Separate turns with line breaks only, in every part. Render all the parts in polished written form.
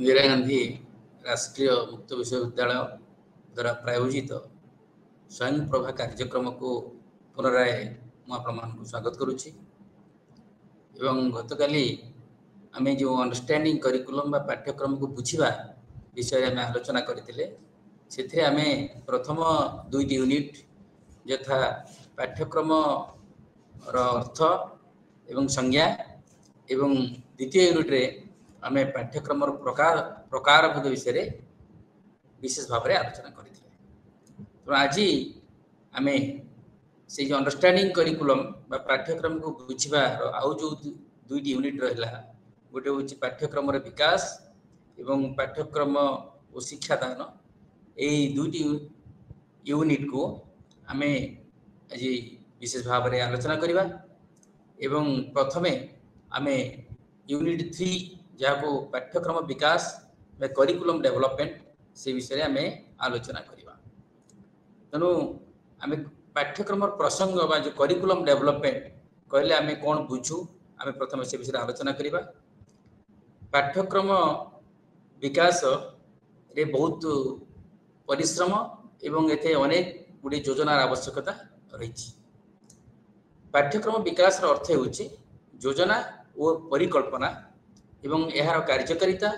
इंदिरा गांधी राष्ट्रीय मुक्त विश्वविद्यालय द्वारा प्रायोजित स्वयं प्रभा कार्यक्रम को पुनराय मुझे स्वागत करुच्ची। गतकाली आम जो अंडरस्टैंडिंग करिकुलम बा पाठ्यक्रम को बुझा विषय आम आलोचना करते आम प्रथम दुईटी यूनिट यथा पाठ्यक्रम अर्थ एवं संज्ञा एवं द्वितीय यूनिट रे आम पाठ्यक्रम प्रकार विषय विशेष भाव में आलोचना करते। तो आज आम से जो अंडरस्टैंडिंग करिकुलम बा पाठ्यक्रम को बुझार आउ जो दुईटी यूनिट रहा गोटे हूँ पाठ्यक्रम विकास एवं पाठ्यक्रम और शिक्षादान यही दुईटी यूनिट को आम आज विशेष भाव में आलोचना करवा। एवं प्रथमे आम यूनिट 3 जहाँ को पाठ्यक्रम विकास बा करिकुलम डेवलपमेंट से विषय आम आलोचना करवा। तेणु आम पाठ्यक्रम प्रसंग बा जो करिकुलम डेवलपमेंट कहले आम कौन बुझू आम प्रथम से विषय आलोचना करवा। पाठ्यक्रम विकास रे बहुत परिश्रम एवं एते अनेक गुड़ी योजनार आवश्यकता रही। पाठ्यक्रम विकास अर्थ होची योजना और परिकल्पना एवं यार कार्यकारिता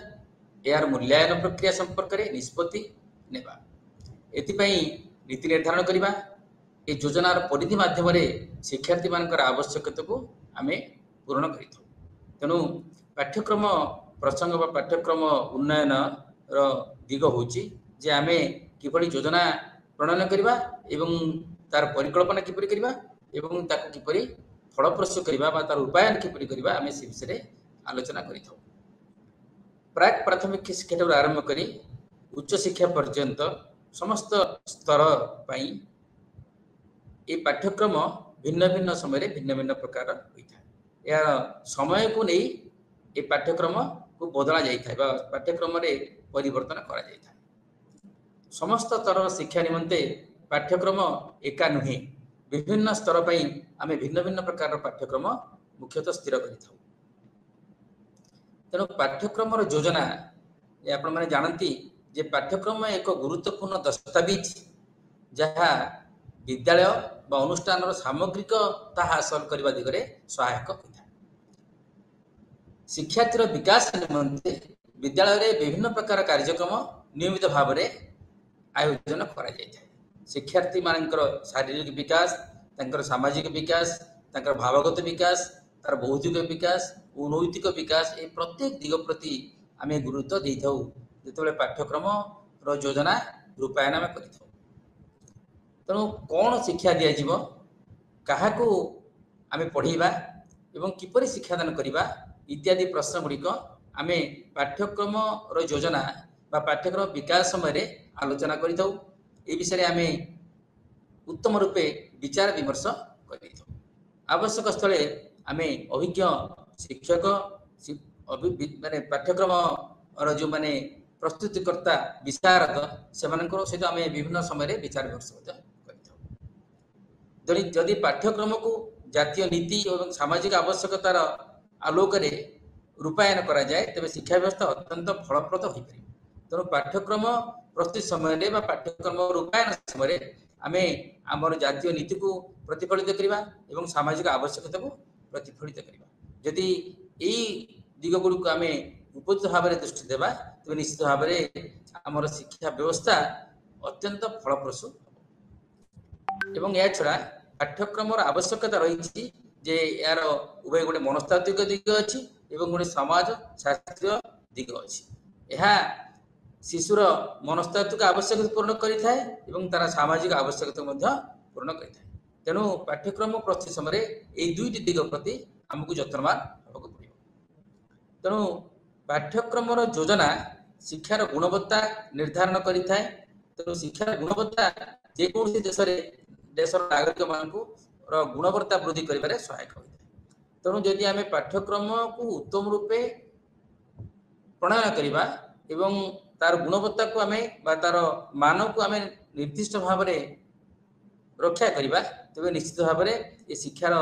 यार मूल्यांकन प्रक्रिया संपर्क में निष्पत्ति नेबा एतिपई नीति निर्धारण करवा। ये योजनार परिधि माध्यम शिक्षार्थी मानकर आवश्यकता को आम पूरण कर। तेणु पाठ्यक्रम प्रसंग व पाठ्यक्रम उन्नयन दिग होची जे आम किपरि योजना प्रणयन करवा एवं तार परिकल्पना किपरि करवा एवं ताको किपरि फलप्रसू करवा बा तार रूपायन किपरि करवा आम से विषय आलोचना करिथौ। प्राक प्राथमिक शिक्षा आरंभ करी उच्च शिक्षा पर्यंत समस्त स्तर पाई ये पाठ्यक्रम भिन्न भिन्न समय भिन्न भिन्न प्रकार होता है। यार समय को नहीं ये पाठ्यक्रम को बदला जाए पाठ्यक्रम परिवर्तन करा जाए। समस्त स्तर शिक्षा निमंते पाठ्यक्रम एका नुहे विभिन्न स्तर पर आम भिन्न भिन्न प्रकार पाठ्यक्रम मुख्यतः स्थिर करिथौ। तेणु पाठ्यक्रम योजना आपण मैंने जानती जे पाठ्यक्रम एक गुरुत्वपूर्ण दस्तावेज जहाँ विद्यालय बा अनुष्ठान सामग्रिकता हासिल करने दिगरे सहायक होता है। शिक्षार्थी विकास निमंते विद्यालय विभिन्न प्रकार कार्यक्रम नियमित भाव में आयोजन करा जाय है। शिक्षार्थी मानकर शारीरिक विकास तांकर सामाजिक विकास तांकर भावगत विकास तार बौद्धिक विकास और नैतिक विकास ये प्रत्येक दिग प्रति आम गुरुत्व देथौ जो पाठ्यक्रम योजना रूपायन आम कर। तेणु कौन शिक्षा दिज्व क्या आम पढ़ेबा एवं किपरि शिक्षादान करवा इत्यादि प्रश्न गुड़िक आम पाठ्यक्रम योजना बा पाठ्यक्रम विकास समय आलोचना करिथौ। ए विषय आम उत्तम रूपे विचार विमर्श करिथौ। आवश्यक स्थले आम अभिज्ञ शिक्षक माने पाठ्यक्रम जो माने प्रस्तुतिकर्ता विशारद से सहित आम विभिन्न समय विचार विमर्श करिथौ। जदि पाठ्यक्रम को जातीय नीति और सामाजिक आवश्यकतार आलोक रूपायन करा जाए तेज शिक्षा व्यवस्था अत्यंत फलप्रद हो पारे। तेणु पाठ्यक्रम प्रस्तुत समय पाठ्यक्रम रूपायन समय आम आमर जातीय नीति को प्रतिफलित करवा एवं सामाजिक आवश्यकता को प्रतिफलित करवा। जदि यही दिग गुड़िक आम उपयुक्त भाव में दृष्टि देवा तेज निश्चित भाव में आमर शिक्षा व्यवस्था अत्यंत फलप्रसू एवं या छड़ा पाठ्यक्रम आवश्यकता रही जे यार उभय गोटे मनस्तात्विक दिग अच्छी एवं गोटे समाज शास्त्रीय दिग अच्छी। यह शिशुर मनस्तात्विक आवश्यकता पूर्ण करें तार सामाजिक आवश्यकता पूर्ण करें। तेणु पाठ्यक्रम प्रस्तुत समय यही दुईटी दिग प्रति आमको यत्नवान होगा पड़े। तेणु पाठ्यक्रम योजना शिक्षार गुणवत्ता निर्धारण करें। तेणु शिक्षार गुणवत्ता जेकोसी देशर नागरिक मान गुणवत्ता वृद्धि कर सहायक होता है। तेणु जदि आम पाठ्यक्रम को उत्तम रूपे प्रणयन करवा एवं तार गुणवत्ता को आम तार मान को आम निर्दिष्ट भाव में रक्षा करवा तेज निश्चित भाव में ये शिक्षार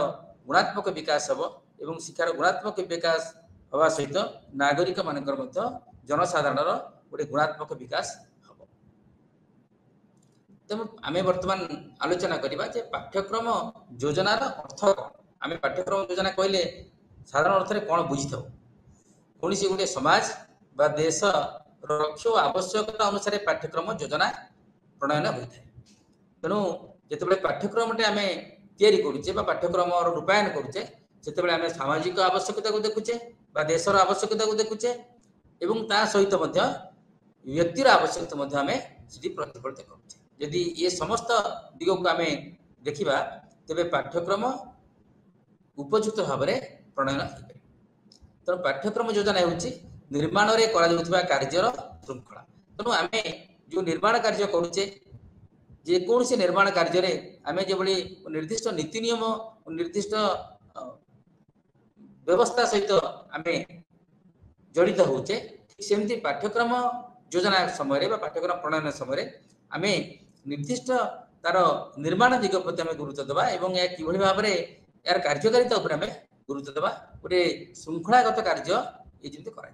गुणात्मक विकास हम एवं शिक्षार गुणात्मक विकास हवा सहित नागरिक मानकर जनसाधारण गोटे गुणात्मक विकास हम। तेणु आम बर्तमान आलोचना करवा जे पाठ्यक्रम योजनार अर्थ कौन। आम पाठ्यक्रम योजना कहले साधारण अर्थ में कौन बुझी था कौन सी गोटे समाज बा देश लक्ष्य और आवश्यकता अनुसार पाठ्यक्रम योजना प्रणयन होता है। तेणु जिते पाठ्यक्रम आम तैयारी करुचे पाठ्यक्रम रूपायन करुचे से आम सामाजिक आवश्यकता को देखुचे बा देशर आवश्यकता को देखुचे एवं ता सहित व्यक्तिर आवश्यकता आम से प्रतिफलित करुचे। यदि ये समस्त दिग को आम देखा तेरे पाठ्यक्रम उपयुक्त भाव में प्रणयन हो पारे। तेणु पाठ्यक्रम योजना हूँ निर्माण में कार्यर श्रृंखला। तेणु आम जो निर्माण कार्य करुचे जेकोसी निर्माण कार्य आम जो निर्दिष्ट नीति नियम निर्दिष्ट व्यवस्था सहित आम जड़ित होचे सेमती पाठ्यक्रम योजना समय पाठ्यक्रम प्रणयन समय आम निर्दिष्ट तार निर्माण दिग प्रति आम गुरुत्व देवा और यह कि भाव में यार कार्यकारिता आम गुरुत्व देवा गोटे श्रृंखलागत कार्य ये जमी कर।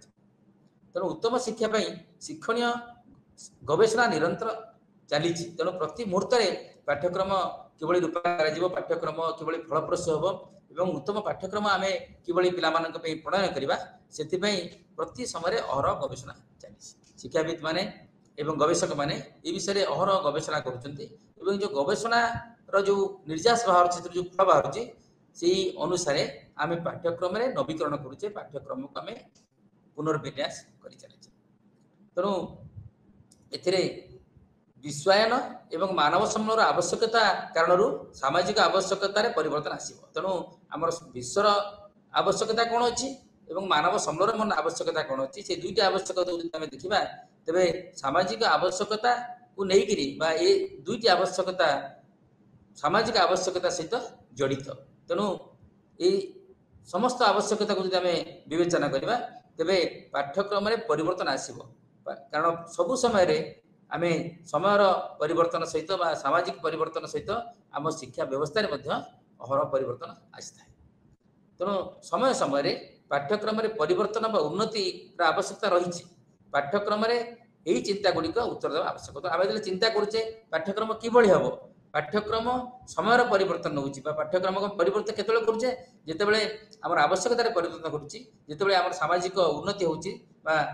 तेणु उत्तम शिक्षा शिक्षणीय गवेषणा निरंतर चली। तेणु प्रति मुहूर्त पाठ्यक्रम किभली रूपायन कर पाठ्यक्रम किभली फलप्रसू हम और उत्तम पाठ्यक्रम आम किभली पिलामानंक प्रणयन करवा से प्रति समय अहरह गवेषणा चली। शिक्षाविद माने एवं गवेषक माने ये विषय में अहरह गवेषणा करुँच जो गवेषणार जो निर्यास बाहर जो फल बाहर से अनुसार आम पाठ्यक्रम नवीकरण करुचे पाठ्यक्रम को आम पुनर्विन्यास कर चलचे। तेणु ए विश्वायन एवं मानव सम्बल आवश्यकता कारण सामाजिक आवश्यकता परिवर्तन आसो। तेणु आम विश्वर आवश्यकता कौन अच्छी एवं मानव सम्बल मन आवश्यकता कौन अच्छी से दुईट आवश्यकता आम देखा तेरे सामाजिक आवश्यकता को लेकिन ये दुईट आवश्यकता सामाजिक आवश्यकता सहित जड़ित। तेणु ये समस्त आवश्यकता को आम विवेचना करवा तेरे पाठ्यक्रम परिवर्तन आसो। कारण सबु समय आम समय परिवर्तन सहित सामाजिक परिवर्तन सहित आम शिक्षा व्यवस्था अहरह परिवर्तन आसी था। तेणु समय समय पाठ्यक्रम परिवर्तन व उन्नति आवश्यकता रही पाठ्यक्रम यही चिंता गुड़िक उत्तर देवा आवश्यक। आम जो चिंता करुचे पाठ्यक्रम किभली हम पाठ्यक्रम समय परिवर्तन होची पाठ्यक्रम परिवर्तन केतले करुचे जितेबाला आम आवश्यकता परिवर्तन करुची जितेबाला आम सामाजिक उन्नति होची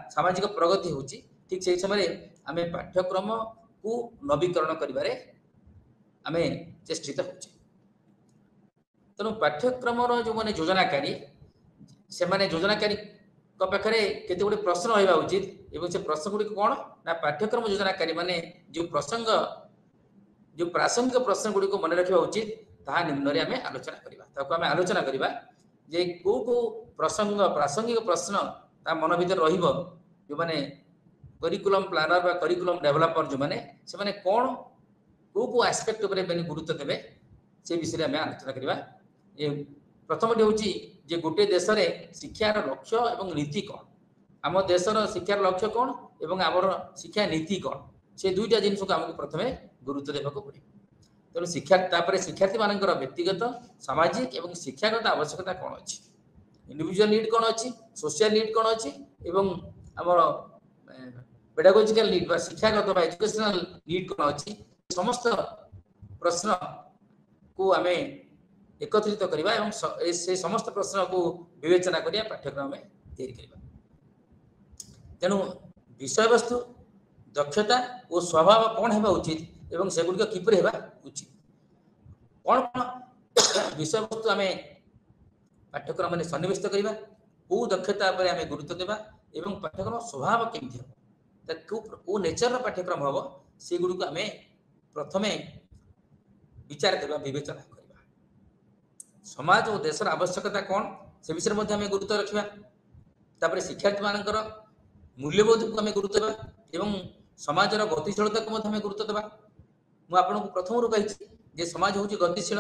सामाजिक प्रगति होची ठीक से समय आम पाठ्यक्रम को नवीकरण करिबारे आम चेष्टित होचे। तेणु पाठ्यक्रम जो मैंने योजनाकारी से माने योजनाकारी पाखे केते गुड़े प्रश्न रहा उचित एवं से प्रश्न गुड़िक कौन ना पाठ्यक्रम योजनाकारी माने जो प्रसंग जो प्रासंगिक प्रश्न गुड़िक मन रखा उचित ताहा निम्न आम आलोचना करवा आम आलोचना करवा जे को प्रसंग प्रासंगिक प्रश्न ता मन भीतर रहिबो जो माने करिकुलम प्लानर बा करिकुलम डेवलपर जो माने से माने कौन को एस्पेक्ट उपरे बेनी गुरुत्व देबे से विषय आम आलोचना करवा। ये प्रथमटी होची जे गोटे देश रे शिक्षार लक्ष्य एवं नीति कौन आम देशर शिक्षार लक्ष्य कौन एवं आमर शिक्षा नीति कौन से दुईटा जिनिस को आमको प्रथमे गुरुत्व देवा पड़े। तेणु शिक्षा शिक्षार्थी मान व्यक्तिगत सामाजिक एवं शिक्षागत आवश्यकता कौन अच्छी इंडिविजुअल नीड कौन अच्छी सोशल नीड कौन अच्छी एवं आमर पेडागोजिकल नीड शिक्षागत एजुकेशनल नीड कौन अच्छी समस्त प्रश्न को आम एकत्रित करवा एवं से समस्त प्रश्न को विवेचना करिया पाठ्यक्रम में तैयारी करवा। तेणु विषय वस्तु दक्षता और स्वभाव कौन होगा उचित एवं सेगुड़िक किपरि होगा उचित कौन कौन विषय वस्तु आम पाठ्यक्रम में सन्निवेश करवा को दक्षता पर आम गुरुत्व देवा एवं पाठ्यक्रम स्वभाव केमती हम नेचर पाठ्यक्रम हम से गुड़िक आम प्रथमे विचार करवा विवेचना करवा। समाज और देशर आवश्यकता कौन से विषय में आम गुरुत्व रखा तापर शिक्षार्थी मानकर मूल्यबोध को आम गुरुत्व देवा एवं समाजर गतिशीलता को आम गुरुत्व देवा। मुझे प्रथम कही समाज हूँ गतिशील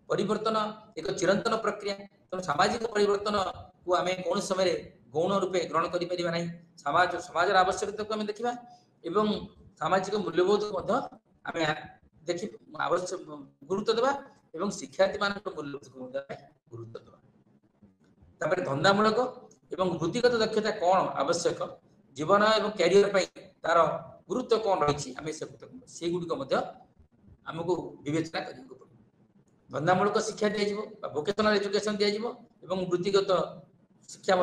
परिवर्तन एक चिरंतन प्रक्रिया। तेणु सामाजिक परिवर्तन को आम कौन समय गौण रूपे ग्रहण करें समाज समाजर आवश्यकता को आम देखा एवं सामाजिक मूल्यबोध को आम देखी आवश्यक गुरुत्व देवा एवं शिक्षार्थी मान मूल्यबोध को गुरुत्व देवा। धंदामूलक एवं वृत्तिगत दक्षता कौन आवश्यक जीवन एवं क्यारियर तार गुरुत्व कौन रही आम से गुड़िक आमको विवेचना करने धंदामूलक शिक्षा दिज्व वोकेशनल एजुकेशन दिज्व वृत्तिगत शिक्षा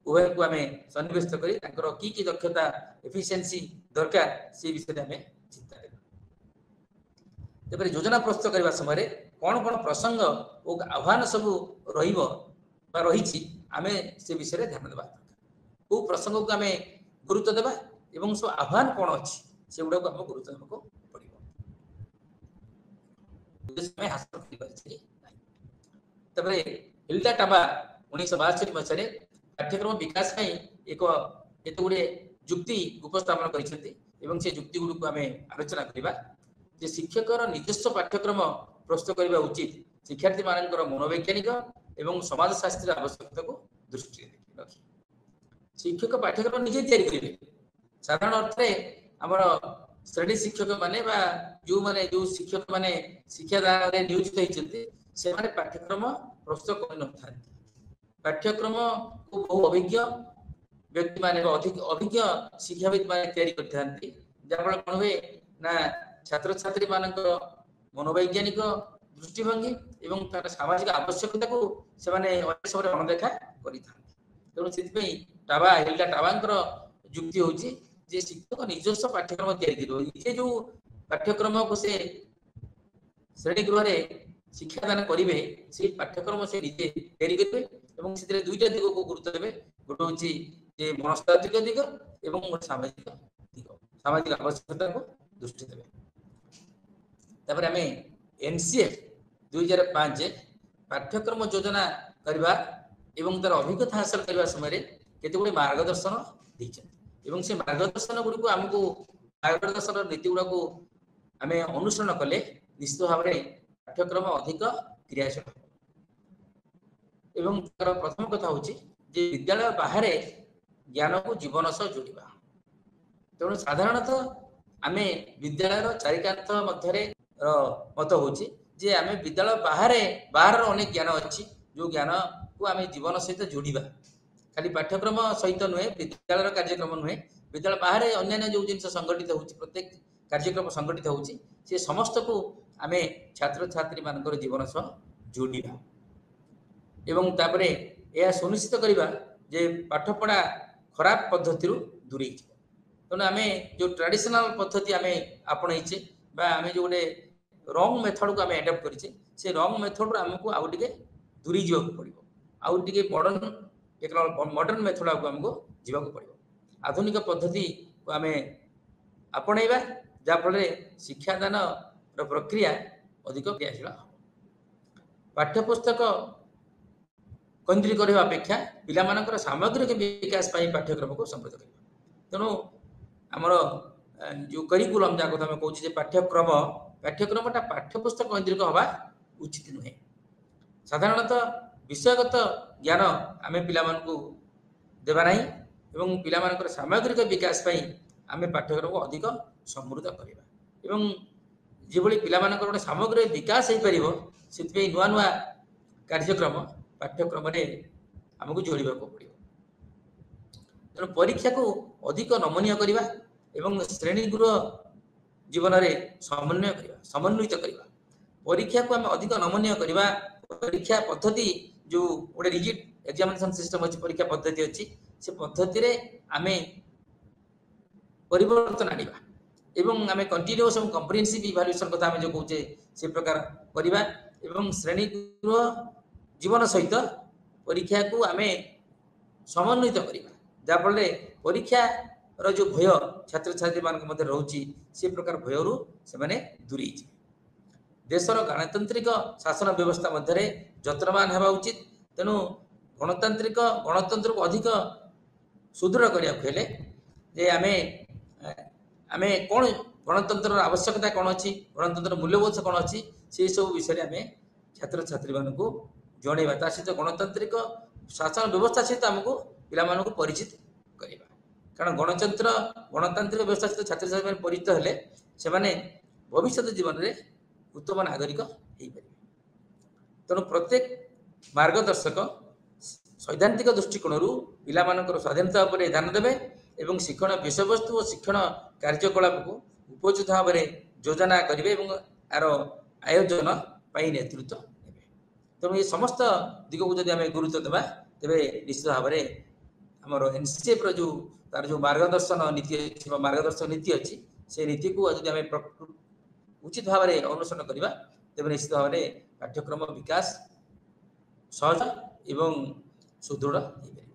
उभय को आम सन्निवेश कर कि दक्षता एफिशिएंसी दरकार से विषय में चिंता करते योजना प्रस्तुत करने समय कौन कौन प्रसंग और आह्वान सब रही आम से विषय ध्यान देवा कौ प्रसंग को आम गुरुत्व देवा एवं सब आह्वान कौन अच्छी से गुड़ा को आम गुरुत्व देवा पड़ो हासिल कर हिल्डा टाबा 1962 मसीह पाठ्यक्रम विकास एक एत गुड़े जुक्ति उपस्थापन कर जुक्ति गुड़ को आम आलोचना करवा जे शिक्षकर निजस्व पाठ्यक्रम प्रस्तुत करने उचित शिक्षार्थी मान मनोवैज्ञानिक एवं समाजशास्त्री आवश्यकता को दृष्टि रखी शिक्षक पाठ्यक्रम निजे तैयारी करेंगे साधारण अर्थ आमर श्रेणी शिक्षक माने जो माने जो शिक्षक माने शिक्षादान में नियोजित होती से पाठ्यक्रम प्रस्तुत कर न पाठ्यक्रम को बहु अभिज्ञ व्यक्ति माने अधिक अभिज्ञ शिक्षाविद माने तैयारी करते जहाँफल कौन हुए ना छात्र छात्री मान मनोवैज्ञानिक दृष्टिभंगी एवं तार सामाजिक आवश्यकता को से अणदेखा करेणु से टाबा हिल्डा टाबांकर जुक्ति हूँ जे शिक्षक निजस्व पाठ्यक्रम तैयारी जो पाठ्यक्रम को से श्रेणी गृह शिक्षादान करेंगे से पाठ्यक्रम से निजे तैयारी करेंगे से दुईटा दिग को गुरुत्व देवे गोटे हूँ मनस्तात्विक दिग और सामाजिक दिग सामाजिक आवश्यकता को दृष्टि देवे तापर आम एनसीएफ 2005 पाठ्यक्रम योजना करवा एवं तार अभिज्ञता हासिल करने समय केते गुड़े मार्गदर्शन देते से मार्गदर्शन गुड़ी को आमको मार्गदर्शन नीति गुड़ा को आम अनुसरण कले निश्चित भाव में पाठ्यक्रम अधिक क्रियाशील एवं तार प्रथम कथा हूँ विद्यालय बाहर ज्ञान को जीवन सह जोड़ा तेणु साधारणतः आम विद्यालय चारिकांत मध्य मत हूँ जे आम विद्यालय बाहर अनेक ज्ञान अच्छी जो ज्ञान को आम जीवन सहित जोड़ा खाली पाठ्यक्रम सहित नुहे विद्यालय कार्यक्रम नुहे विद्यालय बाहर अन्य जो जिन संगठित हो प्रत्येक कार्यक्रम संगठित हो समस्त को आम छात्र छात्री मान जीवन सह जोड़ा एवं तापर यह सुनिश्चित करवा जे पाठपढ़ा खराब पद्धति दूरे तेणु आम जो ट्रेडिशनल पद्धति आम आपणईचे आम जो गोटे रंग मेथड को आम एडप्ट करें से रंग मेथड आमको आउ टे दूरी जावाक पड़ो आउ टे मॉडर्न मेथड आमको जावाक पड़ो आधुनिक पद्धति को आम आपणेबा जहाँफल शिक्षादान प्रक्रिया अधिक क्रियाशील पाठ्यपुस्तक केन्द्रीक अपेक्षा पिलामानकर सामग्रिक विकास पाठ्यक्रम को समृद्ध कर तेणु आमर जो करिकुलम जहाँ कथा कहूँ पाठ्यक्रमटा पाठ्यपुस्तक केन्द्रिक हवा उचित नुहे साधारणतः विषयगत ज्ञान आम पिलामानकु देवा नहीं एवं पिलामानकर सामग्रिक विकास आम पाठ्यक्रम को अधिक समृद्ध करवा एवं जो पिलामानकर गोटे सामग्रिक विकास हो पार से नुआ नुआ कार्यक्रम पाठ्यक्रम आमको जोड़ा पड़ो तेणु परीक्षा को अधिक नमनीय करवा एवं श्रेणी गृह जीवन में समन्वित करवा परीक्षा को आम अधिक नमनीय करवा परीक्षा पद्धति जो गोटे रिजिड एग्जामिनेशन सिस्टम अच्छी परीक्षा पद्धति अच्छी से पद्धति रे आमे परिवर्तन आनिबा एवं आमे कंटिन्यूअस एवं कम्प्रिहेंसिव इवैल्यूएशन कथा आमे जो कहूचे से प्रकार करवा एवं श्रेणी गृह जीवन सहित परीक्षा को आमे समन्वित करवा जहाँफल परीक्षा रो जो भय छात्र छात्री मान मध्य रोची से प्रकार भयरू से माने दूरी देशर गणतांत्रिक शासन व्यवस्था मध्य जत्नवान होगा उचित तेणु गणतंत्र को अधिक सुदृढ़ करने जे आमे आमे कौन गणतंत्र आवश्यकता कौन अच्छी गणतंत्र मूल्यबोध कौन अच्छी से सब विषय आम छात्र छात्री मान को जनइबा ता सहित गणतांत्रिक शासन व्यवस्था सहित आमको पिला परिचित करवा कारण गणतांत्रिक व्यवस्था सहित छात्र छात्री परिचित हेले से भविष्य जीवन में उत्तम नागरिक हो पारे तेणु प्रत्येक मार्गदर्शक सैद्धांतिक दृष्टिकोण पिला स्वाधीनता पर ध्यान देवे ଏବଂ ଶିକ୍ଷଣ ବିଷୟବସ୍ତୁ ଓ ଶିକ୍ଷଣ କାର୍ଯ୍ୟକଳାପକୁ ଉପଯୁକ୍ତ ଭାବରେ ଯୋଜନା କରିବେ ଏବଂ ଏହାର ଆୟୋଜନ ପାଇଁ ନେତୃତ୍ୱ ନେବେ। ତେଣୁ ଏ ସମସ୍ତ ଦିଗକୁ ଯଦି ଆମେ ଗୁରୁତ୍ୱ ଦେବା ତେବେ ନିଶ୍ଚିତ ଭାବରେ ଆମର ଏନ୍ସିସିଏଫ୍ର ଯେଉଁ ତାର ଯେଉଁ ମାର୍ଗଦର୍ଶନ ନୀତି ଅଛି ବା ମାର୍ଗଦର୍ଶନ ନୀତି ଅଛି ସେ ନୀତିକୁ ଯଦି ଆମେ ଉଚିତ ଭାବରେ ଅନୁସରଣ କରିବା ତେବେ ନିଶ୍ଚିତ ଭାବରେ ପାଠ୍ୟକ୍ରମ ବିକାଶ ସହଜ ଏବଂ ସୁଦୃଢ଼ ହୋଇପାରିବ।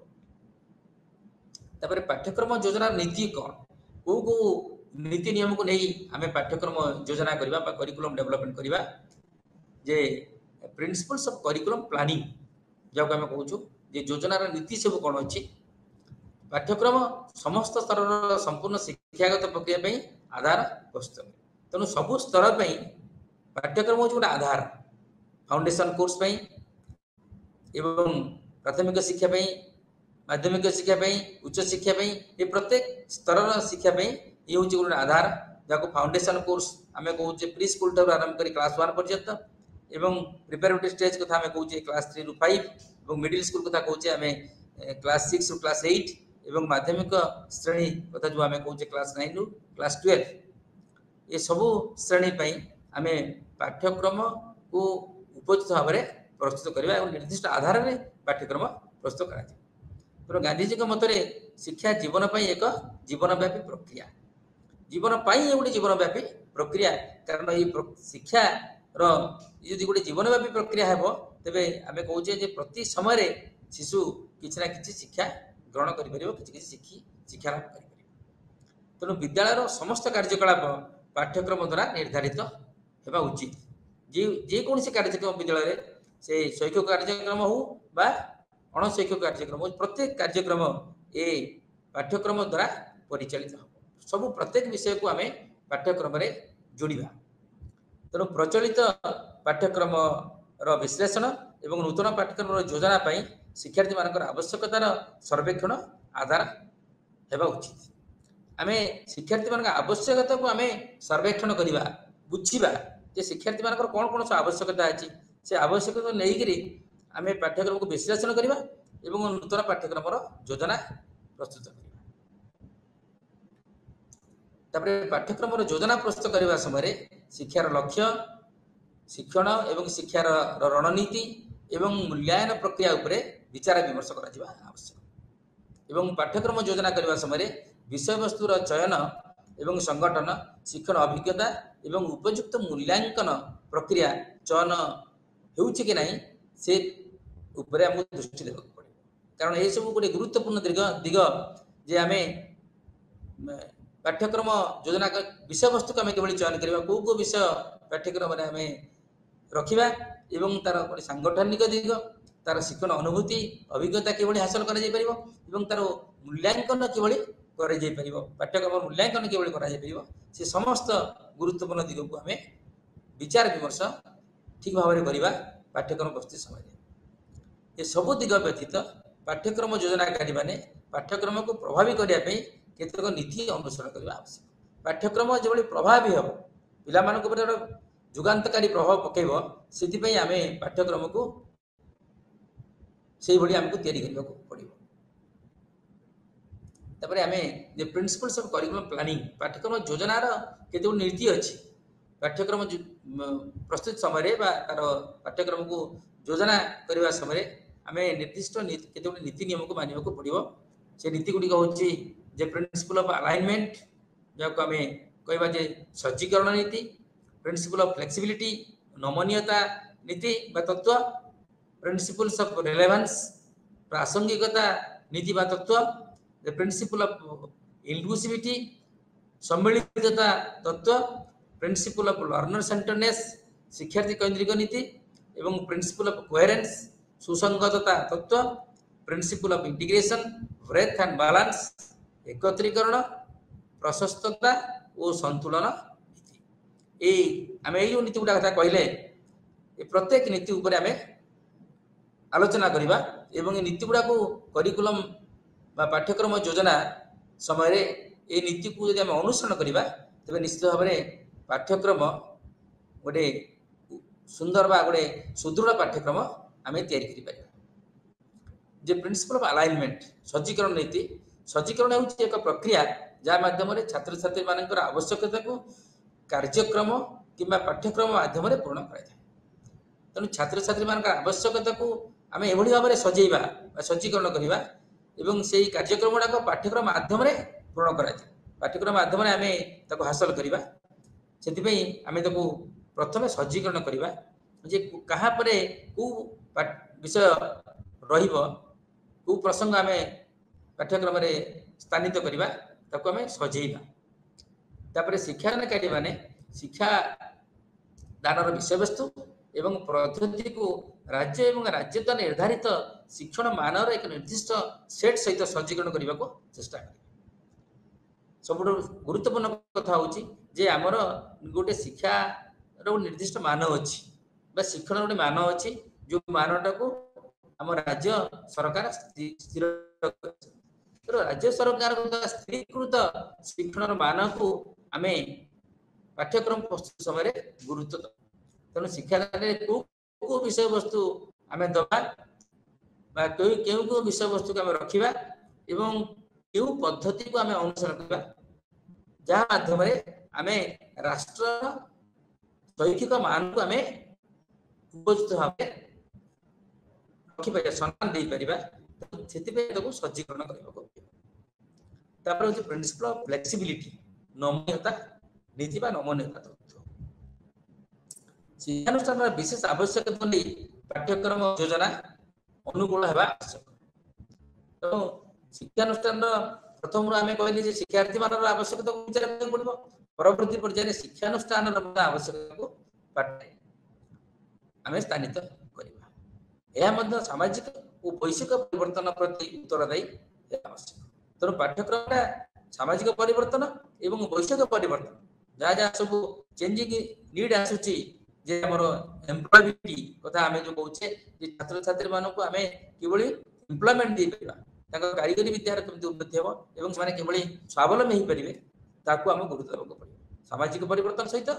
ତାପରେ ପାଠ୍ୟକ୍ରମ ଯୋଜନାର ନୀତି କ'ଣ, କେଉଁ କେଉଁ ନୀତି ନିୟମକୁ ନେଇ ଆମେ ପାଠ୍ୟକ୍ରମ ଯୋଜନା କରିବା ବା କରିକୁଲମ୍ ଡେଭଲପମେଣ୍ଟ କରିବା, ଯେ ପ୍ରିନ୍ସିପଲ୍ସ ଅଫ୍ କରିକୁଲମ୍ ପ୍ଲାନିଂ ଯାହାକୁ ଆମେ କହୁଛୁ, ଯେ ଯୋଜନାର ନୀତି ସବୁ କ'ଣ ଅଛି। ପାଠ୍ୟକ୍ରମ ସମସ୍ତ ସ୍ତରର ସମ୍ପୂର୍ଣ୍ଣ ଶିକ୍ଷାଗତ ପ୍ରକ୍ରିୟା ପାଇଁ ଆଧାର ପ୍ରସ୍ତୁତ କରେ। ତେଣୁ ସବୁ ସ୍ତର ପାଇଁ ପାଠ୍ୟକ୍ରମ ହେଉଛି ଗୋଟେ ଆଧାର। ଫାଉଣ୍ଡେସନ କୋର୍ସ ପାଇଁ ଏବଂ ପ୍ରାଥମିକ ଶିକ୍ଷା ପାଇଁ, ମାଧ୍ୟମିକ ଶିକ୍ଷା ପାଇଁ, ଉଚ୍ଚ ଶିକ୍ଷା ପାଇଁ, ଏ ପ୍ରତ୍ୟେକ ସ୍ତରର ଶିକ୍ଷା ପାଇଁ ଇଏ ହେଉଛି ଗୋଟେ ଆଧାର, ଯାହାକୁ ଫାଉଣ୍ଡେସନ କୋର୍ସ ଆମେ କହୁଛେ ପ୍ରି ସ୍କୁଲ ଠାରୁ ଆରମ୍ଭ କରି କ୍ଲାସ୍ 1 ପର୍ଯ୍ୟନ୍ତ, ଏବଂ ପ୍ରିପାରେଟୋରୀ ଷ୍ଟେଜ୍ କଥା ଆମେ କହୁଛେ କ୍ଲାସ୍ 3 ରୁ 5, ଏବଂ ମିଡିଲ୍ ସ୍କୁଲ କଥା କହୁଛେ ଆମେ କ୍ଲାସ୍ 6 ରୁ କ୍ଲାସ୍ 8, ଏବଂ ମାଧ୍ୟମିକ ଶ୍ରେଣୀ କଥା ଯେଉଁ ଆମେ କହୁଛେ କ୍ଲାସ୍ 9 ରୁ କ୍ଲାସ୍ 12। ଏସବୁ ଶ୍ରେଣୀ ପାଇଁ ଆମେ ପାଠ୍ୟକ୍ରମକୁ ଉପଯୁକ୍ତ ଭାବରେ ପ୍ରସ୍ତୁତ କରିବା ଏବଂ ନିର୍ଦ୍ଦିଷ୍ଟ ଆଧାରରେ ପାଠ୍ୟକ୍ରମ ପ୍ରସ୍ତୁତ କରାଯିବ। ତେଣୁ ଗାନ୍ଧିଜୀଙ୍କ ମତରେ ଶିକ୍ଷା ଜୀବନ ପାଇଁ ଏକ ଜୀବନବ୍ୟାପୀ ପ୍ରକ୍ରିୟା। ଜୀବନ ପାଇଁ ଗୋଟେ ଜୀବନବ୍ୟାପୀ ପ୍ରକ୍ରିୟା, କାରଣ ଏଇ ଶିକ୍ଷାର ଯଦି ଗୋଟେ ଜୀବନବ୍ୟାପୀ ପ୍ରକ୍ରିୟା ହେବ ତେବେ ଆମେ କହୁଛେ ଯେ ପ୍ରତି ସମୟରେ ଶିଶୁ କିଛି ନା କିଛି ଶିକ୍ଷା ଗ୍ରହଣ କରିପାରିବ, କିଛି କିଛି ଶିକ୍ଷା ଲାଭ କରିପାରିବ। ତେଣୁ ବିଦ୍ୟାଳୟର ସମସ୍ତ କାର୍ଯ୍ୟକଳାପ ପାଠ୍ୟକ୍ରମ ଦ୍ୱାରା ନିର୍ଦ୍ଧାରିତ ହେବା ଉଚିତ। ଯେକୌଣସି କାର୍ଯ୍ୟକ୍ରମ ବିଦ୍ୟାଳୟରେ ସେ ଶୈକ୍ଷିକ କାର୍ଯ୍ୟକ୍ରମ ହେଉ ବା ଅଣଶୈକ୍ଷିକ କାର୍ଯ୍ୟକ୍ରମ ହେଉ, ପ୍ରତ୍ୟେକ କାର୍ଯ୍ୟକ୍ରମ ଏ ପାଠ୍ୟକ୍ରମ ଦ୍ୱାରା ପରିଚାଳିତ ହେବ। ସବୁ ପ୍ରତ୍ୟେକ ବିଷୟକୁ ଆମେ ପାଠ୍ୟକ୍ରମରେ ଯୋଡ଼ିବା। ତେଣୁ ପ୍ରଚଳିତ ପାଠ୍ୟକ୍ରମର ବିଶ୍ଳେଷଣ ଏବଂ ନୂତନ ପାଠ୍ୟକ୍ରମର ଯୋଜନା ପାଇଁ ଶିକ୍ଷାର୍ଥୀମାନଙ୍କର ଆବଶ୍ୟକତାର ସର୍ବେକ୍ଷଣ ଆଧାର ହେବା ଉଚିତ। ଆମେ ଶିକ୍ଷାର୍ଥୀମାନଙ୍କ ଆବଶ୍ୟକତାକୁ ଆମେ ସର୍ବେକ୍ଷଣ କରିବା, ବୁଝିବା ଯେ ଶିକ୍ଷାର୍ଥୀମାନଙ୍କର କ'ଣ କ'ଣ ସବୁ ଆବଶ୍ୟକତା ଅଛି, ସେ ଆବଶ୍ୟକତା ନେଇକରି ଆମେ ପାଠ୍ୟକ୍ରମକୁ ବିଶ୍ଳେଷଣ କରିବା ଏବଂ ନୂତନ ପାଠ୍ୟକ୍ରମର ଯୋଜନା ପ୍ରସ୍ତୁତ କରିବା। ତାପରେ ପାଠ୍ୟକ୍ରମର ଯୋଜନା ପ୍ରସ୍ତୁତ କରିବା ସମୟରେ ଶିକ୍ଷାର ଲକ୍ଷ୍ୟ, ଶିକ୍ଷଣ ଏବଂ ଶିକ୍ଷାର ରଣନୀତି ଏବଂ ମୂଲ୍ୟାୟନ ପ୍ରକ୍ରିୟା ଉପରେ ବିଚାର ବିମର୍ଶ କରାଯିବା ଆବଶ୍ୟକ। ଏବଂ ପାଠ୍ୟକ୍ରମ ଯୋଜନା କରିବା ସମୟରେ ବିଷୟବସ୍ତୁର ଚୟନ ଏବଂ ସଂଗଠନ, ଶିକ୍ଷଣ ଅଭିଜ୍ଞତା ଏବଂ ଉପଯୁକ୍ତ ମୂଲ୍ୟାଙ୍କନ ପ୍ରକ୍ରିୟା ଚୟନ ହେଉଛି କି ନାହିଁ ସେ ଉପରେ ଆମକୁ ଦୃଷ୍ଟି ଦେବାକୁ ପଡ଼ିବ। କାରଣ ଏସବୁ ଗୋଟେ ଗୁରୁତ୍ୱପୂର୍ଣ୍ଣ ଦିଗ ଯେ ଆମେ ପାଠ୍ୟକ୍ରମ ଯୋଜନା ବିଷୟବସ୍ତୁକୁ ଆମେ କିଭଳି ଚୟନ କରିବା, କେଉଁ କେଉଁ ବିଷୟ ପାଠ୍ୟକ୍ରମରେ ଆମେ ରଖିବା ଏବଂ ତାର ଗୋଟେ ସାଂଗଠନିକ ଦିଗ, ତାର ଶିକ୍ଷଣ ଅନୁଭୂତି ଅଭିଜ୍ଞତା କିଭଳି ହାସଲ କରାଯାଇପାରିବ ଏବଂ ତାର ମୂଲ୍ୟାଙ୍କନ କିଭଳି କରାଯାଇପାରିବ, ପାଠ୍ୟକ୍ରମ ମୂଲ୍ୟାଙ୍କନ କିଭଳି କରାଯାଇପାରିବ, ସେ ସମସ୍ତ ଗୁରୁତ୍ୱପୂର୍ଣ୍ଣ ଦିଗକୁ ଆମେ ବିଚାର ବିମର୍ଶ ଠିକ୍ ଭାବରେ କରିବା ପାଠ୍ୟକ୍ରମ ପ୍ରସ୍ତୁତି ସମୟରେ। ଏସବୁ ଦିଗ ବ୍ୟତୀତ ପାଠ୍ୟକ୍ରମ ଯୋଜନାକାରୀମାନେ ପାଠ୍ୟକ୍ରମକୁ ପ୍ରଭାବୀ କରିବା ପାଇଁ କେତେକ ନୀତି ଅନୁସରଣ କରିବା ଆବଶ୍ୟକ। ପାଠ୍ୟକ୍ରମ ଯେଭଳି ପ୍ରଭାବୀ ହେବ, ପିଲାମାନଙ୍କ ଉପରେ ଗୋଟେ ଯୁଗାନ୍ତକାରୀ ପ୍ରଭାବ ପକାଇବ, ସେଥିପାଇଁ ଆମେ ପାଠ୍ୟକ୍ରମକୁ ସେଇଭଳି ଆମକୁ ତିଆରି କରିବାକୁ ପଡ଼ିବ। ତାପରେ ଆମେ ଯେ ପ୍ରିନ୍ସିପଲ୍ସ ଅଫ୍ କରିକୁଲମ୍ ପ୍ଲାନିଂ, ପାଠ୍ୟକ୍ରମ ଯୋଜନାର କେତେଗୁଡ଼ିଏ ନୀତି ଅଛି। ପାଠ୍ୟକ୍ରମ ପ୍ରସ୍ତୁତ ସମୟରେ ବା ତାର ପାଠ୍ୟକ୍ରମକୁ ଯୋଜନା କରିବା ସମୟରେ ଆମେ ନିର୍ଦ୍ଦିଷ୍ଟ କେତେଗୁଡ଼ିଏ ନୀତି ନିୟମକୁ ମାନିବାକୁ ପଡ଼ିବ। ସେ ନୀତି ଗୁଡ଼ିକ ହେଉଛି ଯେ ପ୍ରିନ୍ସିପଲ୍ ଅଫ୍ ଆଲାଇନମେଣ୍ଟ, ଯାହାକୁ ଆମେ କହିବା ଯେ ସଜ୍ଜୀକରଣ ନୀତି, ପ୍ରିନ୍ସିପଲ୍ ଅଫ୍ ଫ୍ଲେକ୍ସିବିଲିଟି, ନମନୀୟତା ନୀତି ବା ତତ୍ତ୍ୱ, ପ୍ରିନ୍ସିପଲ୍ସ ଅଫ୍ ରିଲେଭାନ୍ସ, ପ୍ରାସଙ୍ଗିକତା ନୀତି ବା ତତ୍ତ୍ୱ, ପ୍ରିନ୍ସିପଲ୍ ଅଫ୍ ଇନକ୍ଲୁସିଭିଟି, ସମ୍ମିଳିତତା ତତ୍ତ୍ୱ, ପ୍ରିନ୍ସିପଲ୍ ଅଫ୍ ଲର୍ନର ସେଣ୍ଟରନେସ୍, ଶିକ୍ଷାର୍ଥୀ କୈନ୍ଦ୍ରିକ ନୀତି ଏବଂ ପ୍ରିନ୍ସିପଲ୍ ଅଫ୍ କୋହେରେନ୍ସ, ସୁସଙ୍ଗତତା ତତ୍ତ୍ୱ, principle of integration, breadth and balance, ଏକତ୍ରୀକରଣ, ପ୍ରଶସ୍ତତା ଓ ସନ୍ତୁଳନ ନୀତି। ଆମେ ଏଇ ଯେଉଁ ନୀତି ଗୁଡ଼ା କଥା କହିଲେ, ଏ ପ୍ରତ୍ୟେକ ନୀତି ଉପରେ ଆମେ ଆଲୋଚନା କରିବା ଏବଂ ଏ ନୀତି ଗୁଡ଼ାକୁ କରିକୁଲମ୍ ବା ପାଠ୍ୟକ୍ରମ ଯୋଜନା ସମୟରେ ଏ ନୀତିକୁ ଯଦି ଆମେ ଅନୁସରଣ କରିବା ତେବେ ନିଶ୍ଚିତ ଭାବରେ ପାଠ୍ୟକ୍ରମ ଗୋଟେ ସୁନ୍ଦର ବା ଗୋଟେ ସୁଦୃଢ଼ ପାଠ୍ୟକ୍ରମ ଆମେ ତିଆରି କରିପାରିବା। ଯେ ପ୍ରିନ୍ସିପଲ୍ ଅଫ୍ ଆଲାଇନମେଣ୍ଟ, ସଜ୍ଜୀକରଣ ନୀତି, सज्जीकरण ହେଉଛି ଏକ ପ୍ରକ୍ରିୟା ଯାହା ମାଧ୍ୟମରେ ଛାତ୍ରଛାତ୍ରୀମାନଙ୍କର ଆବଶ୍ୟକତାକୁ କାର୍ଯ୍ୟକ୍ରମ କିମ୍ବା ପାଠ୍ୟକ୍ରମ ମାଧ୍ୟମରେ ପୂରଣ କରାଯାଏ। ତେଣୁ ଛାତ୍ରଛାତ୍ରୀମାନଙ୍କର ଆବଶ୍ୟକତାକୁ ଆମେ ଏଭଳି ଭାବରେ ସଜେଇବା ବା ସଜ୍ଜୀକରଣ କରିବା ଏବଂ ସେହି କାର୍ଯ୍ୟକ୍ରମ ଗୁଡ଼ାକ ପାଠ୍ୟକ୍ରମ ମାଧ୍ୟମରେ ପୂରଣ କରାଯାଏ। ପାଠ୍ୟକ୍ରମ ମାଧ୍ୟମରେ ଆମେ ତାକୁ ହାସଲ କରିବା। ସେଥିପାଇଁ ଆମେ ତାକୁ ପ୍ରଥମେ ସଜ୍ଜୀକରଣ କରିବା ଯେ କାହା ପରେ କେଉଁ ବିଷୟ ରହିବ, କେଉଁ ପ୍ରସଙ୍ଗ ଆମେ ପାଠ୍ୟକ୍ରମରେ ସ୍ଥାନିତ କରିବା, ତାକୁ ଆମେ ସଜେଇବା। ତାପରେ ଶିକ୍ଷାଦାନକାରୀ ମାନେ ଶିକ୍ଷା ଦାନର ବିଷୟବସ୍ତୁ ଏବଂ ପଦ୍ଧତିକୁ ରାଜ୍ୟ ଏବଂ ରାଜ୍ୟ ଦ୍ୱାରା ନିର୍ଦ୍ଧାରିତ ଶିକ୍ଷଣ ମାନର ଏକ ନିର୍ଦ୍ଦିଷ୍ଟ ସେଟ୍ ସହିତ ସଜ୍ଜୀକରଣ କରିବାକୁ ଚେଷ୍ଟା କରିବେ। ସବୁଠୁ ଗୁରୁତ୍ୱପୂର୍ଣ୍ଣ କଥା ହେଉଛି ଯେ ଆମର ଗୋଟେ ଶିକ୍ଷାର ନିର୍ଦ୍ଦିଷ୍ଟ ମାନ ଅଛି ବା ଶିକ୍ଷଣ ଗୋଟେ ମାନ ଅଛି, ଯେଉଁ ମାନଟାକୁ ଆମ ରାଜ୍ୟ ସରକାର ସ୍ଥିର ରାଜ୍ୟ ସରକାରଙ୍କ ସ୍ଥିରୀକୃତ ଶିକ୍ଷଣର ମାନକୁ ଆମେ ପାଠ୍ୟକ୍ରମ ପ୍ରସ୍ତୁତ ସମୟରେ ଗୁରୁତ୍ୱ ଦେବା। ତେଣୁ ଶିକ୍ଷାଦାନରେ କେଉଁ ବିଷୟବସ୍ତୁ ଆମେ ଦେବା ବା କେଉଁ କେଉଁ ବିଷୟବସ୍ତୁକୁ ଆମେ ରଖିବା ଏବଂ କେଉଁ ପଦ୍ଧତିକୁ ଆମେ ଅନୁସରଣ କରିବା, ଯାହା ମାଧ୍ୟମରେ ଆମେ ରାଷ୍ଟ୍ର ଶୈକ୍ଷିକ ମାନକୁ ଆମେ ଉପଯୁକ୍ତ ଭାବେ ରଖିପାରିବା, ସମ୍ମାନ ଦେଇପାରିବା। ସେଥିପାଇଁ ତାକୁ ସଜ୍ଜୀକରଣ କରିବାକୁ ପଡ଼ିବ। ତାପରେ ହେଉଛି ପ୍ରିନ୍ସିପଲ ଅଫ ଫ୍ଲେକ୍ସିବିଲିଟି, ନମନୀୟତା ନୀତି ବା ନମନୀୟତା ତତ୍ତ୍ୱ। ଶିକ୍ଷାନୁଷ୍ଠାନର ବିଶେଷ ଆବଶ୍ୟକତା ନେଇ ପାଠ୍ୟକ୍ରମ ଯୋଜନା ଅନୁକୂଳ ହେବା ଆବଶ୍ୟକ। ତେଣୁ ଶିକ୍ଷାନୁଷ୍ଠାନର ପ୍ରଥମରୁ ଆମେ କହିଲେ ଯେ ଶିକ୍ଷାର୍ଥୀମାନଙ୍କର ଆବଶ୍ୟକତାକୁ ବିଚାର କରିବାକୁ ପଡ଼ିବ। ପରବର୍ତ୍ତୀ ପର୍ଯ୍ୟାୟରେ ଶିକ୍ଷାନୁଷ୍ଠାନର ଆବଶ୍ୟକତାକୁ ଆମେ ସ୍ଥାନିତ କରିବା। ଏହା ମଧ୍ୟ ସାମାଜିକ ଓ ବୈଶ୍ୱିକ ପରିବର୍ତ୍ତନ ପ୍ରତି ଉତ୍ତରଦାୟୀ ହେବା ଆବଶ୍ୟକ। ତେଣୁ ପାଠ୍ୟକ୍ରମଟା ସାମାଜିକ ପରିବର୍ତ୍ତନ ଏବଂ ବୈଶ୍ୱିକ ପରିବର୍ତ୍ତନ ଯାହା ଯାହା ସବୁ ଚେଞ୍ଜିଂ ନିଡ୍ ଆସୁଛି, ଯେ ଆମର ଏମ୍ପ୍ଲୟବିଲିଟି କଥା ଆମେ ଯେଉଁ କହୁଛେ ଯେ ଛାତ୍ରଛାତ୍ରୀମାନଙ୍କୁ ଆମେ କିଭଳି ଏମ୍ପ୍ଲୟମେଣ୍ଟ ଦେଇପାରିବା, ତାଙ୍କ କାରିଗରୀ ବିଦ୍ୟାର କେମିତି ଉନ୍ନତି ହେବ ଏବଂ ସେମାନେ କିଭଳି ସ୍ୱାବଲମ୍ବୀ ହେଇପାରିବେ, ତାକୁ ଆମକୁ ଗୁରୁତ୍ୱ ଦେବାକୁ ପଡ଼ିବ। ସାମାଜିକ ପରିବର୍ତ୍ତନ ସହିତ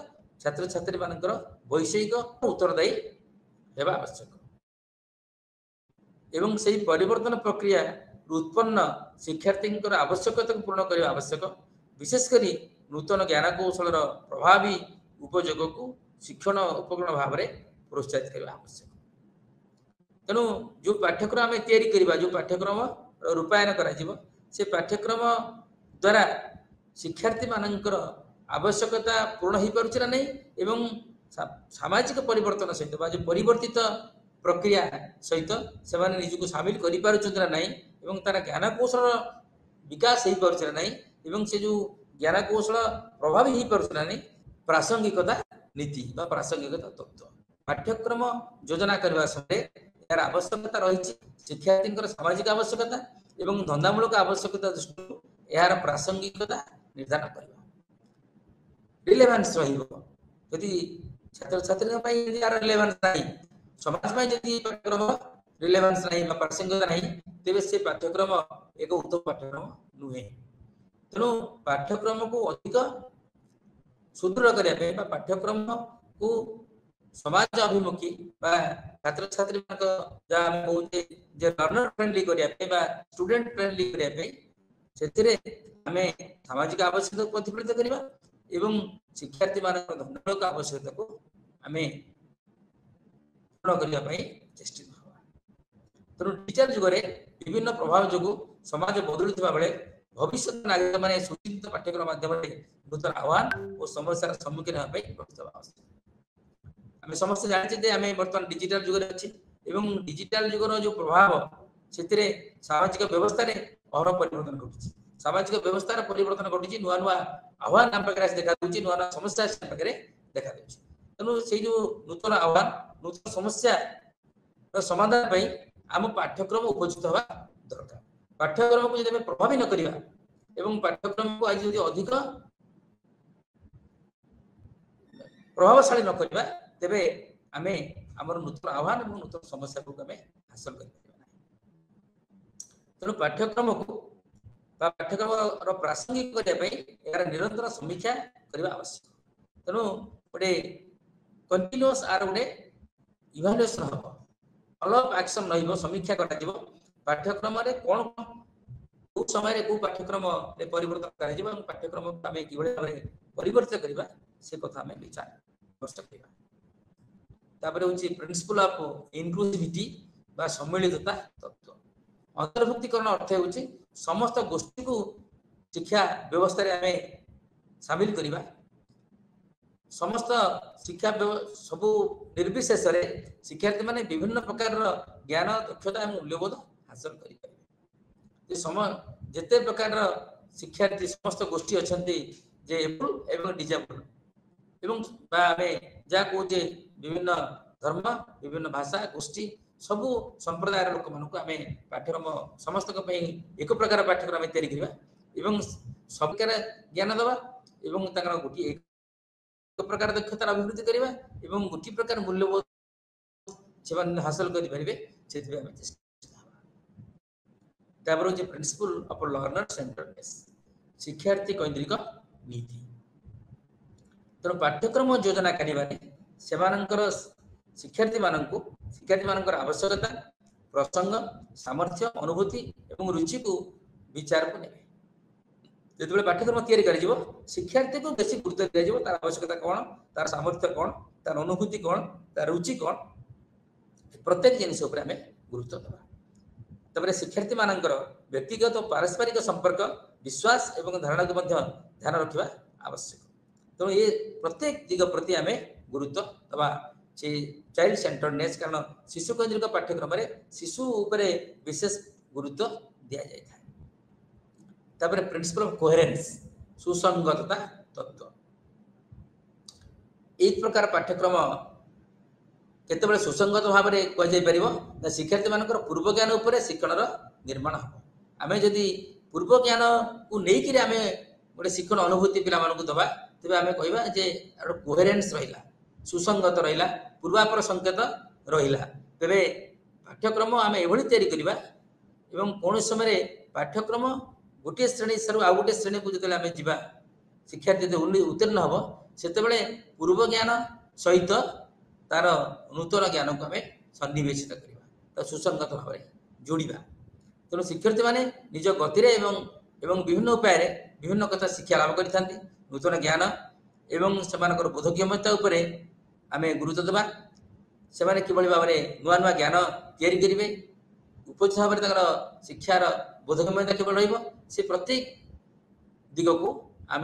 ଛାତ୍ରଛାତ୍ରୀମାନଙ୍କର ବୈଷୟିକ ଉତ୍ତରଦାୟୀ ହେବା ଆବଶ୍ୟକ ଏବଂ ସେହି ପରିବର୍ତ୍ତନ ପ୍ରକ୍ରିୟା ଉତ୍ପନ୍ନ ଶିକ୍ଷାର୍ଥୀଙ୍କର ଆବଶ୍ୟକତାକୁ ପୂରଣ କରିବା ଆବଶ୍ୟକ। ବିଶେଷ କରି ନୂତନ ଜ୍ଞାନ କୌଶଳର ପ୍ରଭାବୀ ଉପଯୋଗକୁ ଶିକ୍ଷଣ ଉପକରଣ ଭାବରେ ପ୍ରୋତ୍ସାହିତ କରିବା ଆବଶ୍ୟକ। ତେଣୁ ଯେଉଁ ପାଠ୍ୟକ୍ରମ ଆମେ ତିଆରି କରିବା, ଯେଉଁ ପାଠ୍ୟକ୍ରମ ରୂପାୟନ କରାଯିବ, ସେ ପାଠ୍ୟକ୍ରମ ଦ୍ୱାରା ଶିକ୍ଷାର୍ଥୀମାନଙ୍କର ଆବଶ୍ୟକତା ପୂରଣ ହୋଇପାରୁଛି ନା ନାହିଁ ଏବଂ ସାମାଜିକ ପରିବର୍ତ୍ତନ ସହିତ ବା ଯେଉଁ ପରିବର୍ତ୍ତିତ ପ୍ରକ୍ରିୟା ସହିତ ସେମାନେ ନିଜକୁ ସାମିଲ କରିପାରୁଛନ୍ତି ନା ନାହିଁ ଏବଂ ତାର ଜ୍ଞାନ କୌଶଳ ବିକାଶ ହେଇପାରୁଛି ନା ନାହିଁ ଏବଂ ସେ ଯେଉଁ ଜ୍ଞାନ କୌଶଳ ପ୍ରଭାବୀ ହେଇପାରୁଛି ନା ନାହିଁ, ପ୍ରାସଙ୍ଗିକତା ନୀତି ବା ପ୍ରାସଙ୍ଗିକତା ତତ୍ତ୍ୱ। ପାଠ୍ୟକ୍ରମ ଯୋଜନା କରିବା ସମୟରେ ଏହାର ଆବଶ୍ୟକତା ରହିଛି ଶିକ୍ଷାର୍ଥୀଙ୍କର ସାମାଜିକ ଆବଶ୍ୟକତା ଏବଂ ଧନ୍ଦାମୂଳକ ଆବଶ୍ୟକତା ଦୃଷ୍ଟିରୁ ଏହାର ପ୍ରାସଙ୍ଗିକତା ନିର୍ଦ୍ଧାରଣ କରିବା। ରିଲେଭାନ୍ସ ରହିବ। ଯଦି ଛାତ୍ରଛାତ୍ରୀଙ୍କ ପାଇଁ ଯଦି ଏହାର ରିଲେଭାନ୍ସ ନାହିଁ, ସମାଜ ପାଇଁ ଯଦି ପାଠ୍ୟକ୍ରମ ରିଲେଭାନ୍ସ ନାହିଁ ବା ପ୍ରାସଙ୍ଗିକତା ନାହିଁ, ତେବେ ସେ ପାଠ୍ୟକ୍ରମ ଏକ ଉତ୍ତମ ପାଠ୍ୟକ୍ରମ ନୁହେଁ। ତେଣୁ ପାଠ୍ୟକ୍ରମକୁ ଅଧିକ ସୁଦୃଢ଼ କରିବା ପାଇଁ ବା ପାଠ୍ୟକ୍ରମକୁ ସମାଜ ଅଭିମୁଖୀ ବା ଛାତ୍ରଛାତ୍ରୀମାନଙ୍କ ଯାହା ଆମେ କହୁଛେ ଯେ ଲର୍ଣ୍ଣର ଫ୍ରେଣ୍ଡଲି କରିବା ପାଇଁ ବା ଷ୍ଟୁଡେଣ୍ଟ ଫ୍ରେଣ୍ଡଲି କରିବା ପାଇଁ ସେଥିରେ ଆମେ ସାମାଜିକ ଆବଶ୍ୟକତାକୁ ପ୍ରତିଫଳିତ କରିବା ଏବଂ ଶିକ୍ଷାର୍ଥୀମାନଙ୍କର ଧନ୍ଦାମୂଳକ ଆବଶ୍ୟକତାକୁ ଆମେ ପୂରଣ କରିବା ପାଇଁ ଚେଷ୍ଟିତ ହେବା। ତେଣୁ ଡିଜିଟାଲ ଯୁଗରେ ବିଭିନ୍ନ ପ୍ରଭାବ ଯୋଗୁଁ ସମାଜ ବଦଳୁଥିବା ବେଳେ ଭବିଷ୍ୟତ ନାଗରିକମାନେ ସୁଚିନ୍ତିତ ପାଠ୍ୟକ୍ରମ ମାଧ୍ୟମରେ ନୂତନ ଆହ୍ୱାନ ଓ ସମସ୍ୟାର ସମ୍ମୁଖୀନ ହେବା ପାଇଁ ପ୍ରସ୍ତୁତ ହେବା ଆବଶ୍ୟକ। ଆମେ ସମସ୍ତେ ଜାଣିଛେ ଯେ ଆମେ ବର୍ତ୍ତମାନ ଡିଜିଟାଲ ଯୁଗରେ ଅଛି ଏବଂ ଡିଜିଟାଲ ଯୁଗର ଯେଉଁ ପ୍ରଭାବ ସେଥିରେ ସାମାଜିକ ବ୍ୟବସ୍ଥାରେ ଅହରହ ପରିବର୍ତ୍ତନ ଘଟୁଛି। ସାମାଜିକ ବ୍ୟବସ୍ଥାର ପରିବର୍ତ୍ତନ ଘଟୁଛି, ନୂଆ ନୂଆ ଆହ୍ୱାନ ଆମ ପାଖରେ ଆସି ଦେଖାଦେଉଛି, ନୂଆ ନୂଆ ସମସ୍ୟା ଆସି ଆମ ପାଖରେ ଦେଖାଦେଉଛି। ତେଣୁ ସେଇ ଯେଉଁ ନୂତନ ଆହ୍ୱାନ, ନୂତନ ସମସ୍ୟାର ସମାଧାନ ପାଇଁ ଆମ ପାଠ୍ୟକ୍ରମ ଉପଯୁକ୍ତ ହେବା ଦରକାର। ପାଠ୍ୟକ୍ରମକୁ ଯଦି ଆମେ ପ୍ରଭାବୀ ନ କରିବା ଏବଂ ପାଠ୍ୟକ୍ରମକୁ ଆଜି ଯଦି ଅଧିକ ପ୍ରଭାବଶାଳୀ ନ କରିବା, ତେବେ ଆମେ ଆମର ନୂତନ ଆହ୍ୱାନ ଏବଂ ନୂତନ ସମସ୍ୟାକୁ ଆମେ ହାସଲ କରିପାରିବା ନାହିଁ। ତେଣୁ ପାଠ୍ୟକ୍ରମକୁ ବା ପାଠ୍ୟକ୍ରମର ପ୍ରାସଙ୍ଗିକ କରିବା ପାଇଁ ଏହାର ନିରନ୍ତର ସମୀକ୍ଷା କରିବା ଆବଶ୍ୟକ। ତେଣୁ ଗୋଟେ କଣ୍ଟିନ୍ୟୁଅସ୍ ଆର ଗୋଟେ ଇଭାଲୁଏସନ ହେବ, ଫଲୋ ଅପ୍ ଆକ୍ସନ ରହିବ, ସମୀକ୍ଷା କରାଯିବ ପାଠ୍ୟକ୍ରମରେ କ'ଣ କୋ समय को पाठ्यक्रम परिवर्तन कर पाठ्यक्रम आम कि परिवर्तित करवा से कथा आम विचार प्रश्न करवा हूँ प्रिंसिपल ऑफ इनक्लूसिविटी बा सम्मिलितता तत्व अंतर्भुक्तिकरण अर्थ हूँ समस्त गोष्ठी को शिक्षा व्यवस्था आम सामिल करवा समस्त शिक्षा सबू निर्विशेष शिक्षार्थी माने विभिन्न प्रकार ज्ञान दक्षता और मूल्यबोध हासिल करें समय जिते प्रकार शिक्षार्थी समस्त गोष्ठी अच्छा जे एबल एवं डिजेबल एवं जहाँ कहे विभिन्न धर्म विभिन्न भाषा गोष्ठी सबू संप्रदाय लोक मान पाठ्यक्रम समस्त एक प्रकार पाठ्यक्रम तैयारी करवा सब ज्ञान दवा गोटे एक प्रकार दक्षतार अभिवृद्धि करवा गोटे प्रकार मूल्यबोध से हासिल करें प्रिंसिपल ऑफ लर्नर सेंटर्डनेस शिक्षार्थी केंद्रिक नीति तेणु पाठ्यक्रम योजना कर शिक्षार्थी मान आवश्यकता प्रसंग सामर्थ्य अनुभूति और रुचि को विचार को नेबे जो पाठ्यक्रम तैयारी कर शिक्षार्थी को बेसी गुरुत्व दिया तार आवश्यकता कौन तार सामर्थ्य कौन तार अनुभूति कौन तार रुचि कौन प्रत्येक जिनिस गुरुत्व देवा शिक्षार्थी मान व्यक्तिगत और पारस्परिक संपर्क विश्वास और धारणा को ध्यान रखा आवश्यक तेणु ये प्रत्येक दिग प्रति आम गुरुत्व दवा चाइल्ड सेंटर्डनेस कारण शिशु केंद्रिक पाठ्यक्रम शिशु उपरे विशेष गुरुत्व दि जाए प्रिंसिपल ऑफ कोहेरेंस सुसंगतता तत्व एक प्रकार पाठ्यक्रम केतबेले सुसंगत भाव में कह शिक्षार्थी मान पूर्व ज्ञान उपर शिक्षण निर्माण हम आम जदि पूर्व ज्ञान को लेकिन आम गोटे शिक्षण अनुभूति पिला दबा तेज आम कह कोहेरेंस रहा सुसंगत रहा पूर्वापर संकेत रहा तेरे पाठ्यक्रम आम एभली तैयारी करवा कौन समय पाठ्यक्रम गोटे श्रेणी सर आउ गोटे श्रेणी को जो आम जा शिक्षार्थी जो उत्तीर्ण हम से पूर्व ज्ञान सहित तार नूतन ज्ञान को आम सन्निवेशित करवा सुसंगत भाव में जोड़ा तेणु शिक्षार्थी मैंने निज गति विभिन्न उपाय विभिन्न कथा शिक्षा लाभ करते नूतन ज्ञान एवं से बोधक्षमता उपर आम गुरुत्व देवा से किभली भाव में नुआ नुआ ज्ञान तैयारी करेंगे उपयुक्त भाव में शिक्षार बोधक्षमता केवल से प्रत्येक दिग को आम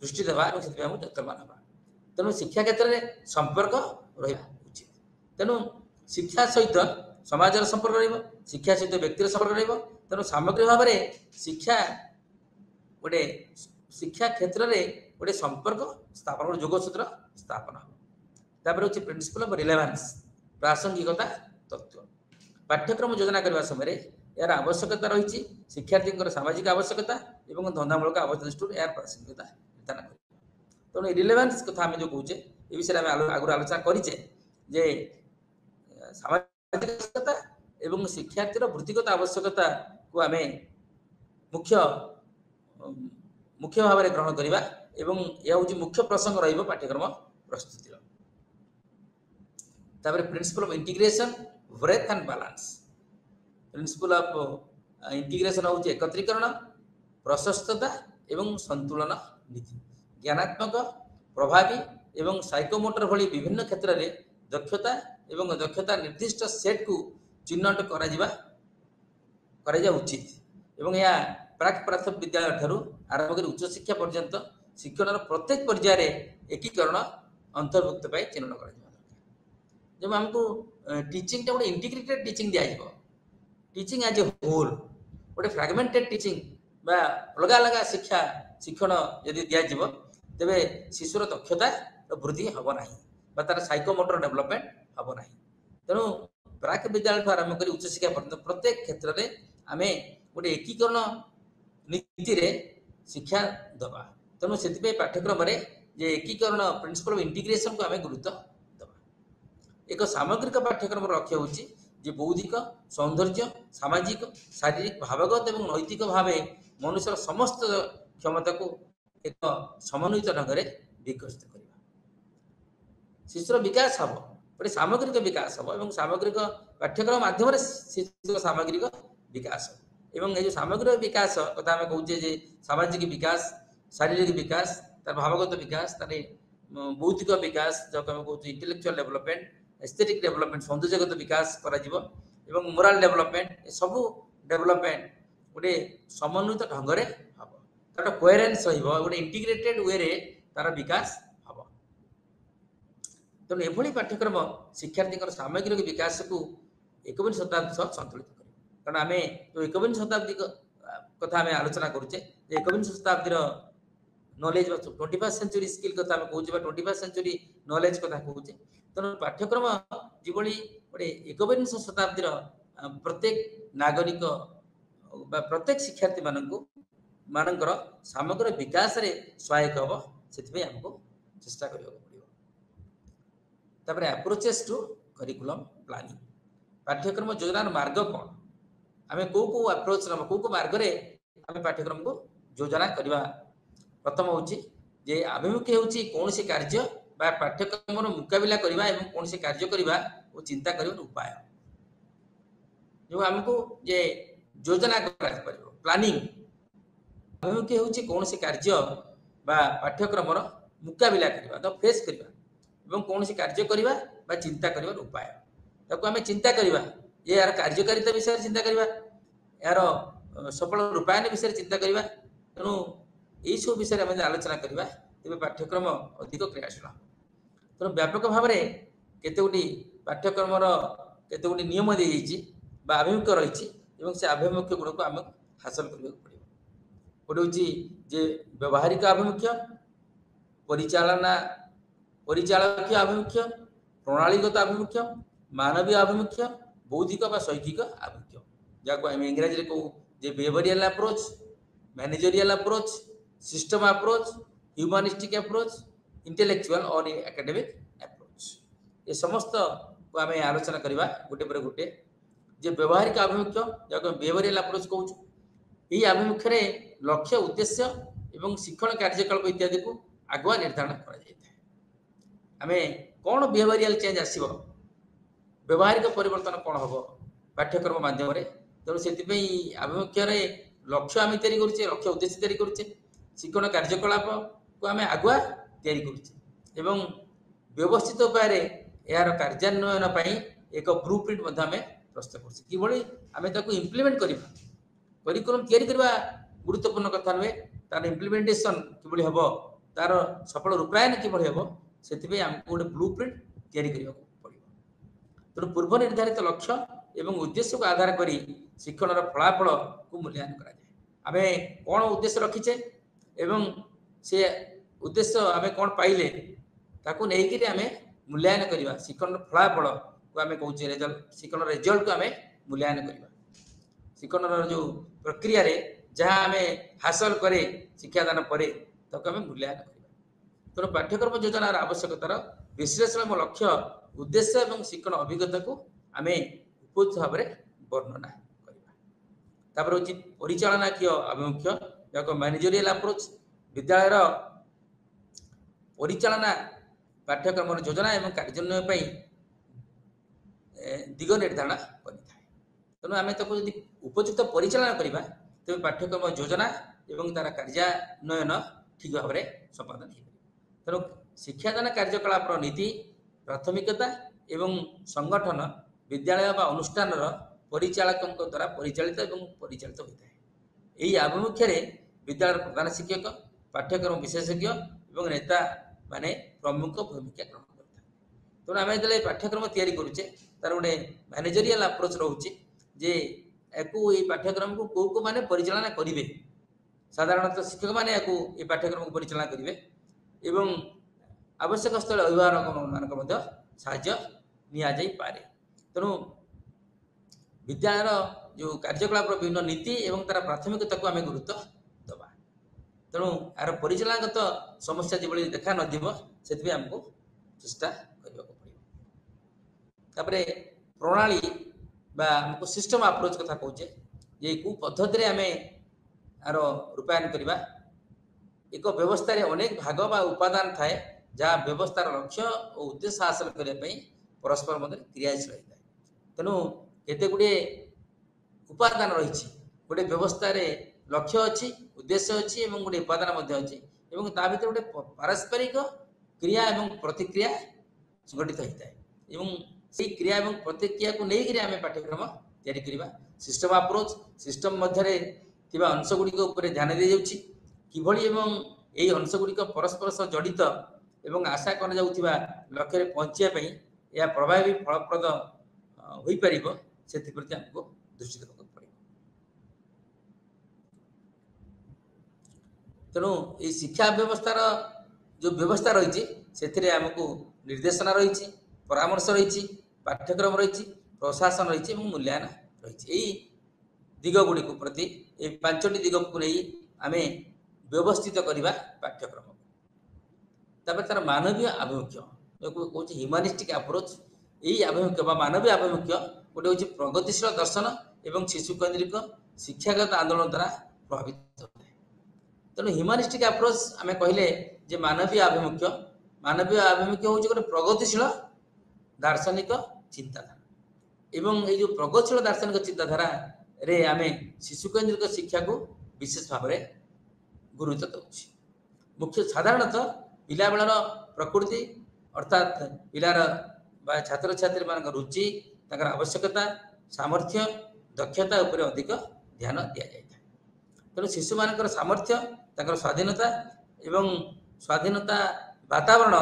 दृष्टि देवा और यत्नवान हवा तेणु शिक्षा क्षेत्र में संपर्क रहा उचित तेणु शिक्षा सहित समाज संपर्क शिक्षा सहित व्यक्तिर संपर्क तेणु सामग्रिक भाव में शिक्षा गोटे शिक्षा क्षेत्र में गोटे संपर्क स्थापन गोटे जोगसूत्र स्थापन हम हूँ प्रिंसिपल ऑफ रिलेवेंस प्रासंगिकता तत्व पाठ्यक्रम योजना करने समय यार आवश्यकता रही शिक्षार्थी सामाजिक आवश्यकता और धंदामूलक आवश्यकता दृष्टि यार प्रासंगिकता निर्धारण कर तेणु रिलेवेंस कथा आम जो कहे ये विषय में आगुरी आलोचना करें जे सामाजिक आवश्यकता और शिक्षार्थी वृत्तिगत आवश्यकता को आम मुख्य मुख्य भाव में ग्रहण करवा यह हूँ मुख्य प्रसंग पाठ्यक्रम प्रस्तुति principle of integration breadth and balance principle of integration हूँ एकत्रीकरण प्रशस्तता एवं संतुलन नीति ज्ञानात्मक प्रभावी एवं साइकोमोटर भली विभिन्न क्षेत्र में दक्षता एवं दक्षता निर्दिष्ट सेट को चिन्हट करा उचित एवं यह प्राक प्राथमिक विद्यालय ठारू आरंभ कर उच्च शिक्षा पर्यंत शिक्षण प्रत्येक पर्यायर एकीकरण अंतर्भुक्त चिन्हट कर जब आमको टीचिंग गोटे इंटीग्रेटेड टीचिंग दिज्व टीचिंग एज ए होल गोटे फ्रागमेंटेड टीचिंग बा अलग अलग शिक्षा शिक्षण यदि दिज्व तेरे शिशुर दक्षता वृद्धि हम ना तार साइकोमोटर डेवलपमेंट हम ना तेणु प्राक विद्यालय आरंभ कर उच्च शिक्षा पर्यंत प्रत्येक क्षेत्र में आम गोटे एकीकरण नीति रे शिक्षा दबा तेणु से पाठ्यक्रम जे एकीकरण प्रिंसिपल ऑफ इंटीग्रेशन को आम गुरुत्व दबा एक सामग्रिक पाठ्यक्रम लक्ष्य हूँ बौद्धिक सौंदर्य सामाजिक शारीरिक भावगत और नैतिक भाव मनुष्य समस्त क्षमता को एक समन्वित ढंग से विकसित करवा शिशुर विकास हम गोटे सामग्रिक विकास हम और सामग्रिक पाठ्यक्रम माध्यम शिशुर सामग्रिक विकास एवं ये जो सामग्रिक विकास कथा आम कहे जे सामाजिक विकास शारीरिक विकास तार भावगत विकास तार बौद्धिक विकास जो आम कहे इंटेलेक्चुअल डेवलपमेंट एस्थेटिक डेवलपमेंट सौंदर्यगत विकास करा मोराल डेवलपमेंट सब डेवलपमेंट गोटे समन्वित ढंग से हम तार कोहेरेन्स रोटे इंटीग्रेटेड वे रे तार विकास हम तेणु एभली पाठ्यक्रम शिक्षार्थी सामग्रिक विकास को 21 शताब्दी सह संतुलित कर कारण आम जो 21 शताब्दी कथा आम आलोचना करुचे 21 शताब्दी नॉलेज 21st सेंचुरी स्किल कथा आम कहे 21st सेंचुरी नॉलेज कथा कहे तेणु पाठ्यक्रम जिभली गोटे 21 शताब्दी प्रत्येक नागरिक प्रत्येक शिक्षार्थी मानकर समग्र विकास रे सहायक हम से आमको चेष्टा करने पड़ो अप्रोचेस टू करिकुलम प्लानिंग पाठ्यक्रम योजनार मार्ग कौन आम कौ कौ अप्रोच कौ मार्ग रे आम पाठ्यक्रम को योजना करवा प्रथम हूँ जे आभिमुख्य हूँ कौन सी कार्य बा पाठ्यक्रम मुकाबिला करवा एवं कौन सी कार्य करवा वो चिंता कर उपाय जो आमको जे योजना प्लानिंग आभिमुख्य हूँ कौन सी कार्य बा पाठ्यक्रम मुकाबिला करवा तो फेस करवा एवं कौन सी कार्य करवा बा चिंता कर उपाय ताको आम चिंता करवा ये यार कार्यकारिता विषय चिंता करवा यार सफल रूपायन विषय चिंता करवा तेणु यही सब विषय आम आलोचना करवा तेज पाठ्यक्रम अधिक क्रियाशील तेणु व्यापक भाव में केतगुटी पाठ्यक्रम केतगुटी नियम दी आभिमुख्य रही से आभिमुख्य गुण को आम हासिल करने पड़ो गोटे हूँ जे व्यवहारिक आभिमुख्य परिचालकीय आभिमुख्य प्रणालीगत आभिमुख्य मानवीय आभिमुख्य बौद्धिक व शैक्षिक आभिमुख्य जहाँ आम इंग्राजी में कहूँ जे behavioural approach managerial approach system approach humanistic approach intellectual और एकेडमिक अप्रोच ये समस्त को आम आलोचना करवा गोटे पर गोटे जे व्यवहारिक आभिमुख्य जहाँ बिहेवियरल अप्रोच कहूँ यही आभिमुख्य लक्ष्य उद्देश्य एवं शिक्षण कार्यकलाप इत्यादि को आगुआ निर्धारण कर कौन बिहेवियरल चेंज आसो व्यवहारिक परिवर्तन कौन हम पाठ्यक्रम माध्यम तेणु से आभिमुख्य लक्ष्य आम तैयारी करुचे लक्ष्य उद्देश्य तैयारी करुचे शिक्षण कार्यकलाप को आम आगुआ तैयारी करुचे एवं व्यवस्थित उपाय यार कार्यान्वयन एक ब्लू प्रिंट आम प्रस्तुत कर आम इम्प्लीमेंट करवा करिकुलम तैयारी करवा गुरुत्वपूर्ण कथा नुहे तार इम्प्लीमेंटेशन कि हम तार सफल रूपायन कि हम से आमको गोटे ब्लू प्रिंट तैयारी करने पड़ो तेणु पूर्व निर्धारित लक्ष्य एवं उद्देश्य को आधार कर शिक्षण फलाफल को मूल्यांकन कराए आम कौन उद्देश्य रखीचे एवं से उद्देश्य आम कौन पाइले ताकू नहीं आम मूल्यांकन करवा शिक्षण फलाफल को आम कहे रिजल्ट शिक्षण रिजल्ट को आम मूल्यांकन करवा शिक्षण जो प्रक्रिया रे जहाँ आम हासिल करे शिक्षादान पर आम मूल्यांकन करवा तेणु पाठ्यक्रम योजनार आवश्यकतार विश्लेषण और लक्ष्य उद्देश्य और शिक्षण अभिज्ञता को आम उपयुक्त भाव में वर्णना करवा हूँ परिचालनाकीय आभिमुख्य जहाँ मैनेजरियल अप्रोच विद्यालय परिचालना पाठ्यक्रम योजना और कार्यान्वयन दिग निर्धारण कर तेणु आम ताको यदि उपयुक्त परिचालना करवा तेज पाठ्यक्रम योजना और तार कार्यान्वयन ठीक भाव में संपादन हो तेणु शिक्षादान कार्यकलाप नीति प्राथमिकता एवं संगठन विद्यालय बा अनुष्ठान परिचालकों द्वारा परिचालित होता है यही आभिमुख्य विद्यालय प्रधान शिक्षक पाठ्यक्रम विशेषज्ञ और नेता माने प्रमुख भूमिका ग्रहण करता तेणु आम जो पाठ्यक्रम तैयारी करुचे तार गोटे मैनेजरियल अप्रोच रोचे जे ये पाठ्यक्रम को कौ कौ मैंने परिचालना करेंगे साधारणतः शिक्षक मैंने ये पाठ्यक्रम को परिचालना करेंगे एवं आवश्यक स्थल अभिभावक मान साहाय्य निपारे तेणु विद्यालय जो कार्यकलाप विभिन्न नीति और तार प्राथमिकता को आम गुरुत्व दबा तेणु यार परिचालनागत समस्या जो देखा नदिव से आमको चेष्टा करने पड़े प्रणाली बा आमको सिस्टम अप्रोच कथा कहे ये कौ पद्धति आम यार रूपायन करवा एक व्यवस्था अनेक भाग बा उपादान थाए जहाँ व्यवस्थार लक्ष्य और उद्देश्य हासिल करने परस्पर मध्य क्रियाशील होता है तेणु केते गुड़े उपादान रही गोटे व्यवस्था लक्ष्य अच्छी उद्देश्य अच्छी और गोटे उपादान अच्छी और ता भर गोटे पारस्परिक क्रिया और प्रतिक्रिया संगठित होता है से क्रिया और प्रतिक्रिया को लेकर आम पाठ्यक्रम या सिस्टम अप्रोच सिस्टम मध्य अंशगुड़िक ध्यान दी जाऊँगी किभली यही अंशगुड़िक परस्पर सह जड़ित एवं आशा कर लक्ष्य पहुँचापी यह प्रभावी फलप्रद हो पार से प्रति आमको दृष्टि देवाक पड़े। तेणु ये शिक्षा व्यवस्थार जो व्यवस्था रही से आमको निर्देशना रही परामर्श रही पाठ्यक्रम रही प्रशासन रही मूल्यांकन रही दिग गुड़ी प्रति ये 5टी दिग को नहीं आम व्यवस्थित करवा पाठ्यक्रम तार मानवीय आभिमुख्य जो कौन ह्यूमानिस्टिक अप्रोच यही आभिमुख्य मानवीय आभिमुख्य गोटे हूँ प्रगतिशील दर्शन एवं शिशु केन्द्रिक शिक्षागत आंदोलन द्वारा प्रभावित होता है। तेणु ह्यूमानिस्टिक अप्रोच आम कहले जे मानवीय आभिमुख्य हूँ गोटे प्रगतिशील दार्शनिक चिंताधारा एवं ये जो प्रगतिशील दार्शनिक चिंताधारा रे आम शिशु केन्द्रिक शिक्षा को विशेष भाव में गुरुत्व दौर मुख्य साधारणतः पिला बेलर प्रकृति अर्थात पिलार छात्र छात्री मान रुचि तंकर आवश्यकता सामर्थ्य दक्षता उपर अधिक ध्यान दि जाए। तेणु शिशु मान सामर्थ्य तंकर स्वाधीनता एवं स्वाधीनता वातावरण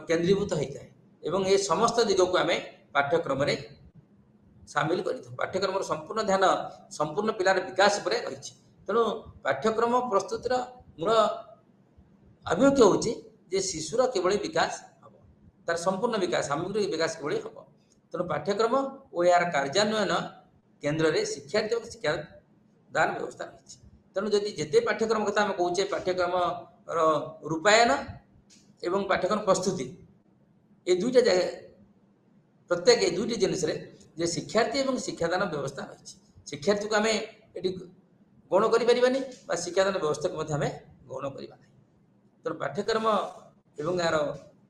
केन्द्रीभूत होता है एवं ये समस्त दिग को आम पाठ्यक्रम रे सामिल कर पाठ्यक्रम संपूर्ण ध्यान संपूर्ण पिलार विकास पर रही। तेणु पाठ्यक्रम प्रस्तुतिर मूल अभिमुख्य हूँ शिशुर किभली विकास हम तार संपूर्ण विकास सामग्रिक विकास किभली हम। तेणु पाठ्यक्रम और यार कार्यान्वयन केन्द्र में शिक्षार्थी और शिक्षादान व्यवस्था रही। तेणु जदि जिते पाठ्यक्रम कथा आम कहे पाठ्यक्रम रूपायन एवं पाठ्यक्रम प्रस्तुति ये दुईटा जगह प्रत्येक ये दुईटी जिनस जे शिक्षार्थी और शिक्षादान व्यवस्था रही। शिक्षार्थी को आम ये गौण कर शिक्षादान व्यवस्था को आम गौण करवा। तेणु पाठ्यक्रम एवं यार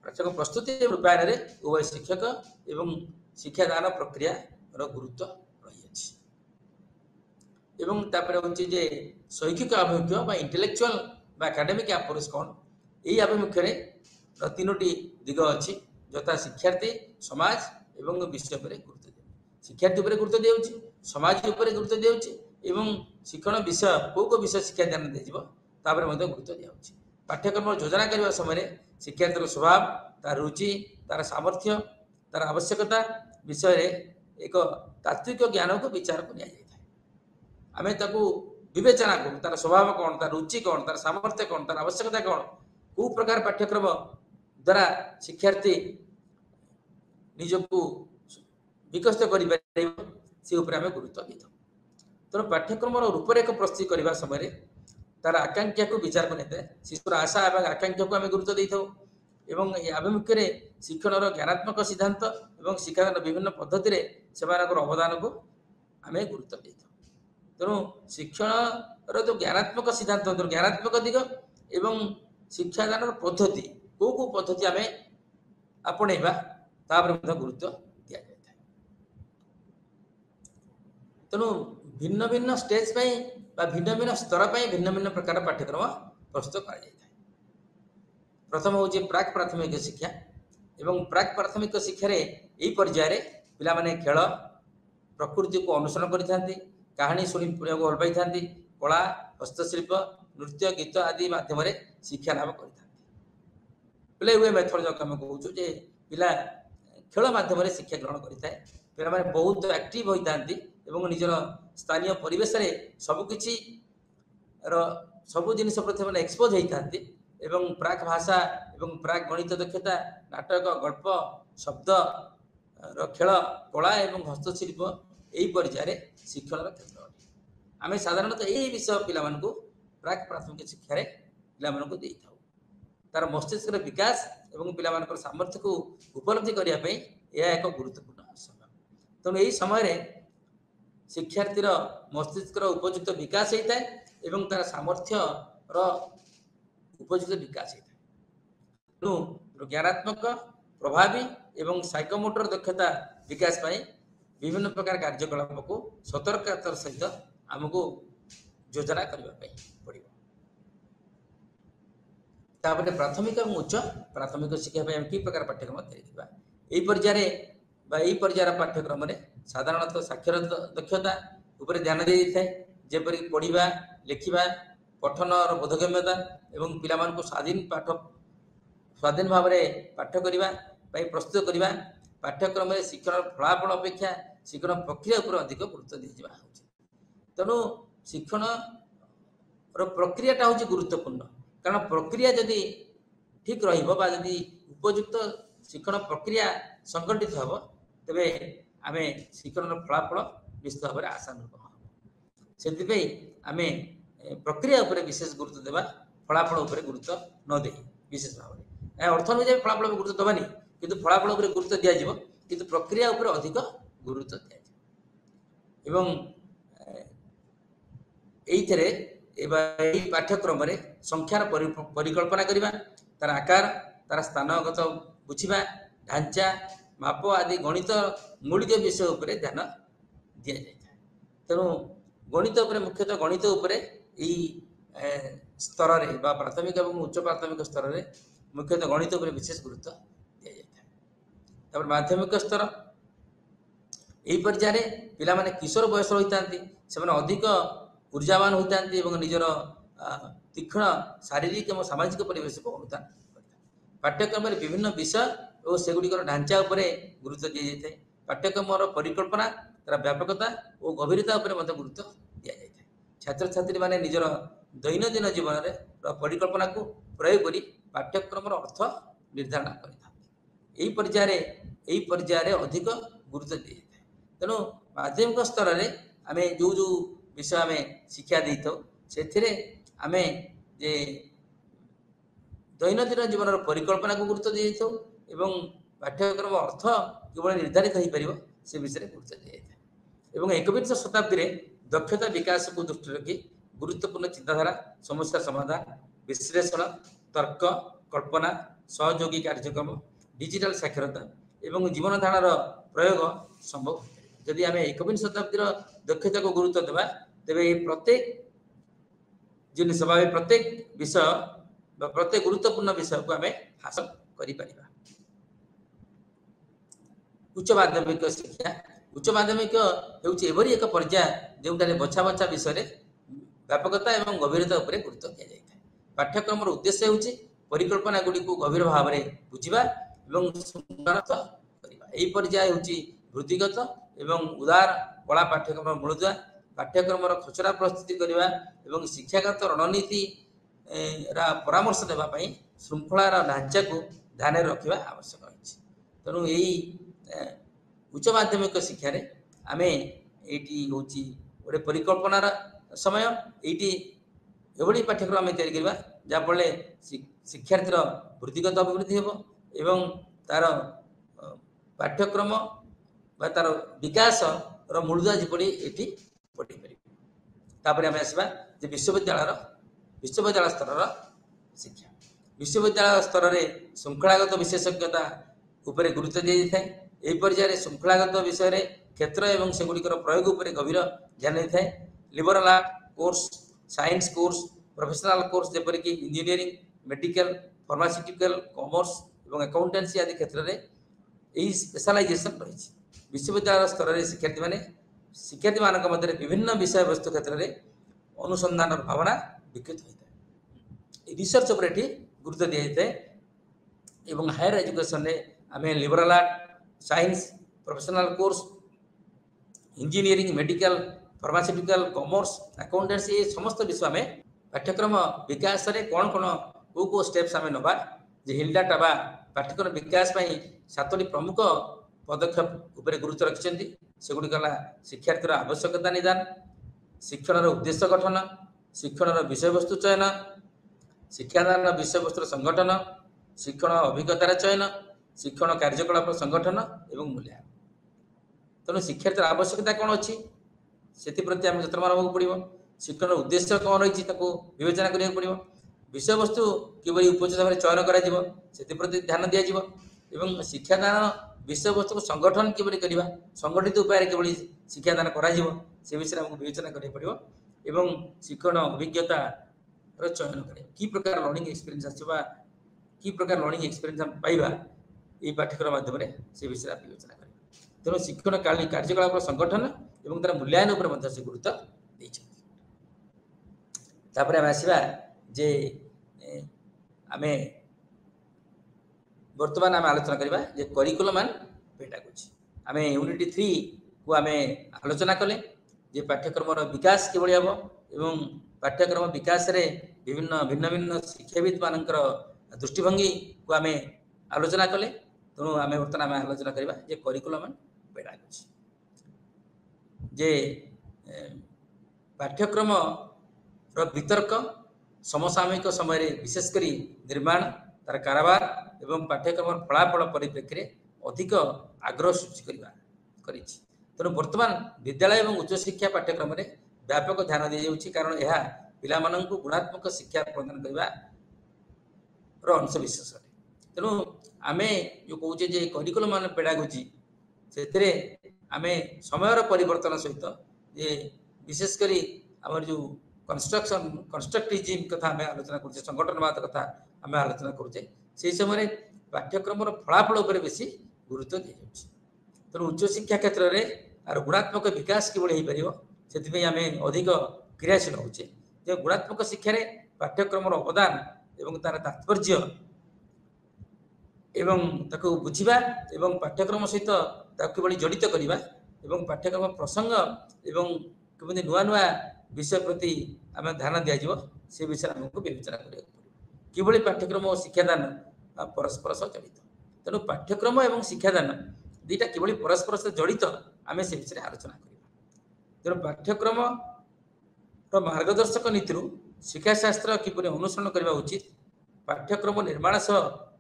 पाठ्यक्रम प्रस्तुति रूपायन उभय शिक्षक एवं शिक्षादान प्रक्रिया गुरुत्व रही एवं तापर हूँ जे शैक्षिक आभिमुख्य इंटेलेक्चुअल एकाडेमिक अप्रोच कौन यही आभिमुख्य 3टी दिग अच्छी यथा शिक्षार्थी समाज एवं विषय पर गुरुत्व दिए शिक्षार्थी उपर गुरुत्व दिया समाज उपर गुरुत्व दिया शिक्षण विषय को विषय शिक्षा ध्यान दिज्व गुरुत्व दिया पाठ्यक्रम योजना करने समय शिक्षार्थी स्वभाव तार रुचि तार सामर्थ्य तार आवश्यकता विषय एक तात्विक ज्ञान को विचार को नि आम विवेचना करूँ तार स्वभाव कौन तार रुचि कौन तार सामर्थ्य कौन तार आवश्यकता कौन को प्रकार पाठ्यक्रम द्वारा शिक्षार्थी निजक विकसित कर गुरुत्व दी था। तेणु पाठ्यक्रम रूपरेख प्रस्तुत करने समय तार आकांक्षा को विचार को लेता है शिशुर आशा और आकांक्षा को आम गुरुत्व दी था एवं आभिमुख्य शिक्षण ज्ञानात्मक सिद्धांत और शिक्षादान विभिन्न पद्धति से अवदान को आम गुरुत्व दी था। तेणु शिक्षण जो ज्ञानात्मक सिद्धांत ज्ञानात्मक दिग एवं शिक्षादान पद्धति को पद्धति आम आपणेबा गुरुत्व दि जाए। तेणु भिन्न भिन्न स्टेज भिन्न भिन्न स्तर पर भिन्न भिन्न प्रकार पाठ्यक्रम प्रस्तुत कर प्रथम हूँ प्राक प्राथमिक शिक्षा एवं प्राक प्राथमिक शिक्षा यही पर्यायर पिला माने खेल प्रकृति को अनुसरण करते कहानी शुणी पढ़ा भल पाई था कला हस्तशिल्प नृत्य गीत आदि माध्यम शिक्षा लाभ करते प्ले वे मेथड जो आम कहूँ पिला खेल माध्यम शिक्षा ग्रहण करता है पिला माने बहुत एक्टिव होता निजर स्थानीय परिवेश सबकि सब जिन प्रति मैंने एक्सपोज होता एवं प्राक भाषा एवं प्राक गणित दक्षता नाटक गल्प शब्द खेल कला एवं हस्तशिल्प यही पर्यायर शिक्षण क्षेत्र अटे आम साधारणतः यही विषय पिला प्राक प्राथमिक शिक्षा पिला दे था तार मस्तिष्क विकास एवं पिला सामर्थ्य को उपलब्धि करने यह एक गुरुत्वपूर्ण समय। तेणु यही समय शिक्षार्थीर मस्तिष्क उपयुक्त विकास होता है एवं तार सामर्थ्य उपयुक्त विकास होता है। तेणु ज्ञानात्मक प्रभावी एवं साइकोमोटर दक्षता विकास विभिन्न प्रकार कार्यकलाप को सतर्कतार सहित आमको योजना करने पड़ो। तापर प्राथमिक और उच्च प्राथमिक शिक्षा कि प्रकार पाठ्यक्रम तैयारी पर्यायर पर्यायर पाठ्यक्रम में साधारणतः साक्षर दक्षता उपर ध्यान दी जाए जेपरि पढ़ा लिखा पठन और बोधगम्यता एवं पिला स्वाधीन भाव में पाठ करने प्रस्तुत करने पाठ्यक्रम में शिक्षण फलाफल अपेक्षा शिक्षण प्रक्रिया उपर अधिक गुरुत्व दी तेणु शिक्षण प्रक्रियाटा हूँ गुरुत्वपूर्ण कारण प्रक्रिया जदि ठीक रही उपयुक्त शिक्षण प्रक्रिया संगठित हम तेरे आम शिक्षण फलाफल निश्चित भाव में आशानुरूप हम से आम प्रक्रिया उपर विशेष गुरुत्व देवा फलाफल उपर गुरुत्व न दे विशेष भाव में अर्थ अनुजाई फलाफल गुरुत्व दबानी किंतु फलाफल उपर गुरुत्व दिज्व किंतु प्रक्रिया उपर अधिक गुरुत्व दिज्व पाठ्यक्रम में संख्यार परिकल्पना करवा तार आकार तार स्थानगत बुझा ढांचा माप आदि गणित मौलिक विषय उपर ध्यान दि जाए तेणु गणित मुख्यतः गणित स्तर में प्राथमिक और उच्च प्राथमिक स्तर में मुख्यतः गणित विशेष गुरुत्व दि जाए। माध्यमिक स्तर यही पर्यायर पिला माने किशोर बयस होता से अधिक ऊर्जावान होता निजर तीक्ष्ण शारीरिक और सामाजिक परिवेश को अनुदान पाठ्यक्रम में विभिन्न विषय और सेगुड़िकर ढांचा उपर गुरुत्व दी जाए पाठ्यक्रम परिकल्पना तार व्यापकता और गभीरता उपर गुरुत्व दि जाए छात्र छात्री माने निजर दैनंदिन जीवन में परिकल्पना को प्रयोग कर पाठ्यक्रम अर्थ निर्धारण कर पर्यायर अधिक गुरुत्व दी जाए तेणु माध्यमिक स्तर में आम जो जो विषय आम शिक्षा दे था से आम जे दैनंदिन जीवन परिकल्पना को गुरुत्व दी जाए एवं पाठ्यक्रम अर्थ किभली निर्धारित हो पार से विषय गुरुत्व दी जाए। एकविंश शताब्दी में दक्षता विकास को दृष्टि रखी गुरुत्वपूर्ण चिंताधारा समस्या समाधान विश्लेषण तर्क कल्पना सहयोगी कार्यक्रम डिजिटल साक्षरता एवं जीवन धारण प्रयोग संभव जदि आम एकविंश शताब्दी दक्षता को गुरुत्व देवा तेरे प्रत्येक जिन प्रत्येक विषय प्रत्येक गुरुत्वपूर्ण विषय को आम हासिल कर उच्च माध्यमिक शिक्षा उच्च माध्यमिक होवरी एक पर्याय जो बछा बछा विषय व्यापकता और गभीरता उपर गुरुत्व दि जाए पाठ्यक्रम उद्देश्य हूँ परिकल्पना गुड़ी को गभीर भाव में बुझा यही पर्याय हूँ वृत्तिगत एवं उदार कला पाठ्यक्रम मूलदुआ पाठ्यक्रम खसरा प्रस्तुति करने और शिक्षागत रणनीति परामर्श देवाई श्रृंखलार ढांचा को ध्यान रखा आवश्यक होती तेणु यही उच्च माध्यमिक शिक्षा आम ये हूँ गोटे परिकल्पनार समय ये पाठ्यक्रम आम या जहाँफल शिक्षार्थीर वृत्तिगत अभिवृद्धि एवं तार पाठ्यक्रम तार विकास मूलदुआ जपरी ये पढ़ी पार आम आसवा विश्वविद्यालय स्तर शिक्षा विश्वविद्यालय स्तर में श्रृंखलागत विशेषज्ञता उपर गुरुत्व दी जाए यही पर्यायर श्रृंखलागत विषय क्षेत्र और सेगुड़िकर प्रयोग उपर गभीर ध्यान दी थाए liberal art course science course professional course जपरिक इंजीनियरिंग मेडिकल फार्मास्यूटिकल कॉमर्स और अकाउंटेंसी आदि क्षेत्र में यही स्पेशलाइजेशन रही विश्वविद्यालय स्तर में शिक्षार्थी मान मध्य विभिन्न विषय वस्तु क्षेत्र में अनुसंधान भावना विकसित होता है रिसर्च उपर ये गुरुत्व दी जाए और हायर एजुकेशन आम liberal art science professional course engineering medical pharmaceutical commerce accountancy ये समस्त विषय में पाठ्यक्रम विकास में कौन कौन को स्टेप्स आम नवा हिलडाटा बा पाठ्यक्रम विकास 7टी प्रमुख पदक्षेप उपर गुरुत्व रखिंट सेगुड़ी शिक्षार्थीर आवश्यकता निदान शिक्षण उद्देश्य गठन शिक्षण विषय वस्तु चयन शिक्षादान विषय वस्तु संगठन शिक्षण अभिज्ञतार चयन शिक्षण कार्यकलाप संगठन एवं मूल्यांकन तेणु शिक्षार्थी आवश्यकता कौन अच्छी से आम जत्न मानक पड़ो शिक्षण उद्देश्य कौन रही विवेचना करा पड़ो विषय वस्तु किभली उपयुक्त भाव चयन कर ध्यान दिज्व शिक्षादान विषय वस्तु को संगठन किभली करवा संगठित उपाय किभली शिक्षादान कर विषय आमको विवेचना करा पड़ो एवं शिक्षण अभिज्ञता चयन करें कि प्रकार लर्निंग एक्सपीरियंस आसवा कि प्रकार लर्निंग एक्सपीरियंस हम पाइबा ये पाठ्यक्रम माध्यम से विषय आप विवेचना करें तेणु शिक्षण कार्यकलाप संगठन और तार मूल्यांकन उपर से गुरुत्व देपर आम आसवा जे आमे वर्तमान आम आलोचना करवा जे करिकुलम एंड पेडागोजी आम यूनिट 3 को आम आलोचना कले जे पाठ्यक्रम विकास किभली हम एवं पाठ्यक्रम विकास रे विभिन्न भिन्न भिन्न शिक्षाविद मानकर दृष्टिभंगी को आम आलोचना कले तेणु आम बर्तमान आम आलोचना करवा जे करिकुलम एंड पेडागोजी जे पाठ्यक्रम वितर्क समसामयिक समय विशेषकर निर्माण तार कारोबार एवं पाठ्यक्रम फलाफल परिप्रेक्षी अधिक आग्रह सृष्टि तेणु वर्तमान विद्यालय और उच्च शिक्षा पाठ्यक्रम में व्यापक ध्यान दी जाउछि कारण यह पिला माननकु गुणात्मक शिक्षा प्रदान करबा अंशविशेष तेणु आमे जो कहूचे जे करिकुलम मान पेडागोजी से आमे समयर परिवर्तन सहित जे विशेषकर आम जो कंस्ट्रक्टिविज्म कथा आम आलोचना करुचे संगठनवाद कथा आम आलोचना करुचे से समय पाठ्यक्रम फलाफल उपर बेसी गुरुत्व दी जाउछि तेणु उच्च शिक्षा क्षेत्र में आर गुणात्मक विकास किभली हो पारिबो से आम अधिक क्रियाशील होचे जे गुणात्मक शिक्षा पाठ्यक्रम अवदान एवं तार तात्पर्य एवं ताको बुझिबा एवं पाठ्यक्रम सहित ताको किभली जड़ित करबा एवं पाठ्यक्रम प्रसंग एवं केमि नुआ नुआ विषय प्रति आम ध्यान दिज्व से विषय आमको विवेचना करा किभली पाठ्यक्रम और शिक्षादान परस्पर सह जड़ित तेणु पाठ्यक्रम और शिक्षादान दुईटा किभली परस्पर सह जड़ित आम से विषय आलोचना करा तेणु पाठ्यक्रम मार्गदर्शक नीति शिक्षाशास्त्र किपरि अनुसरण करने उचित पाठ्यक्रम निर्माण सह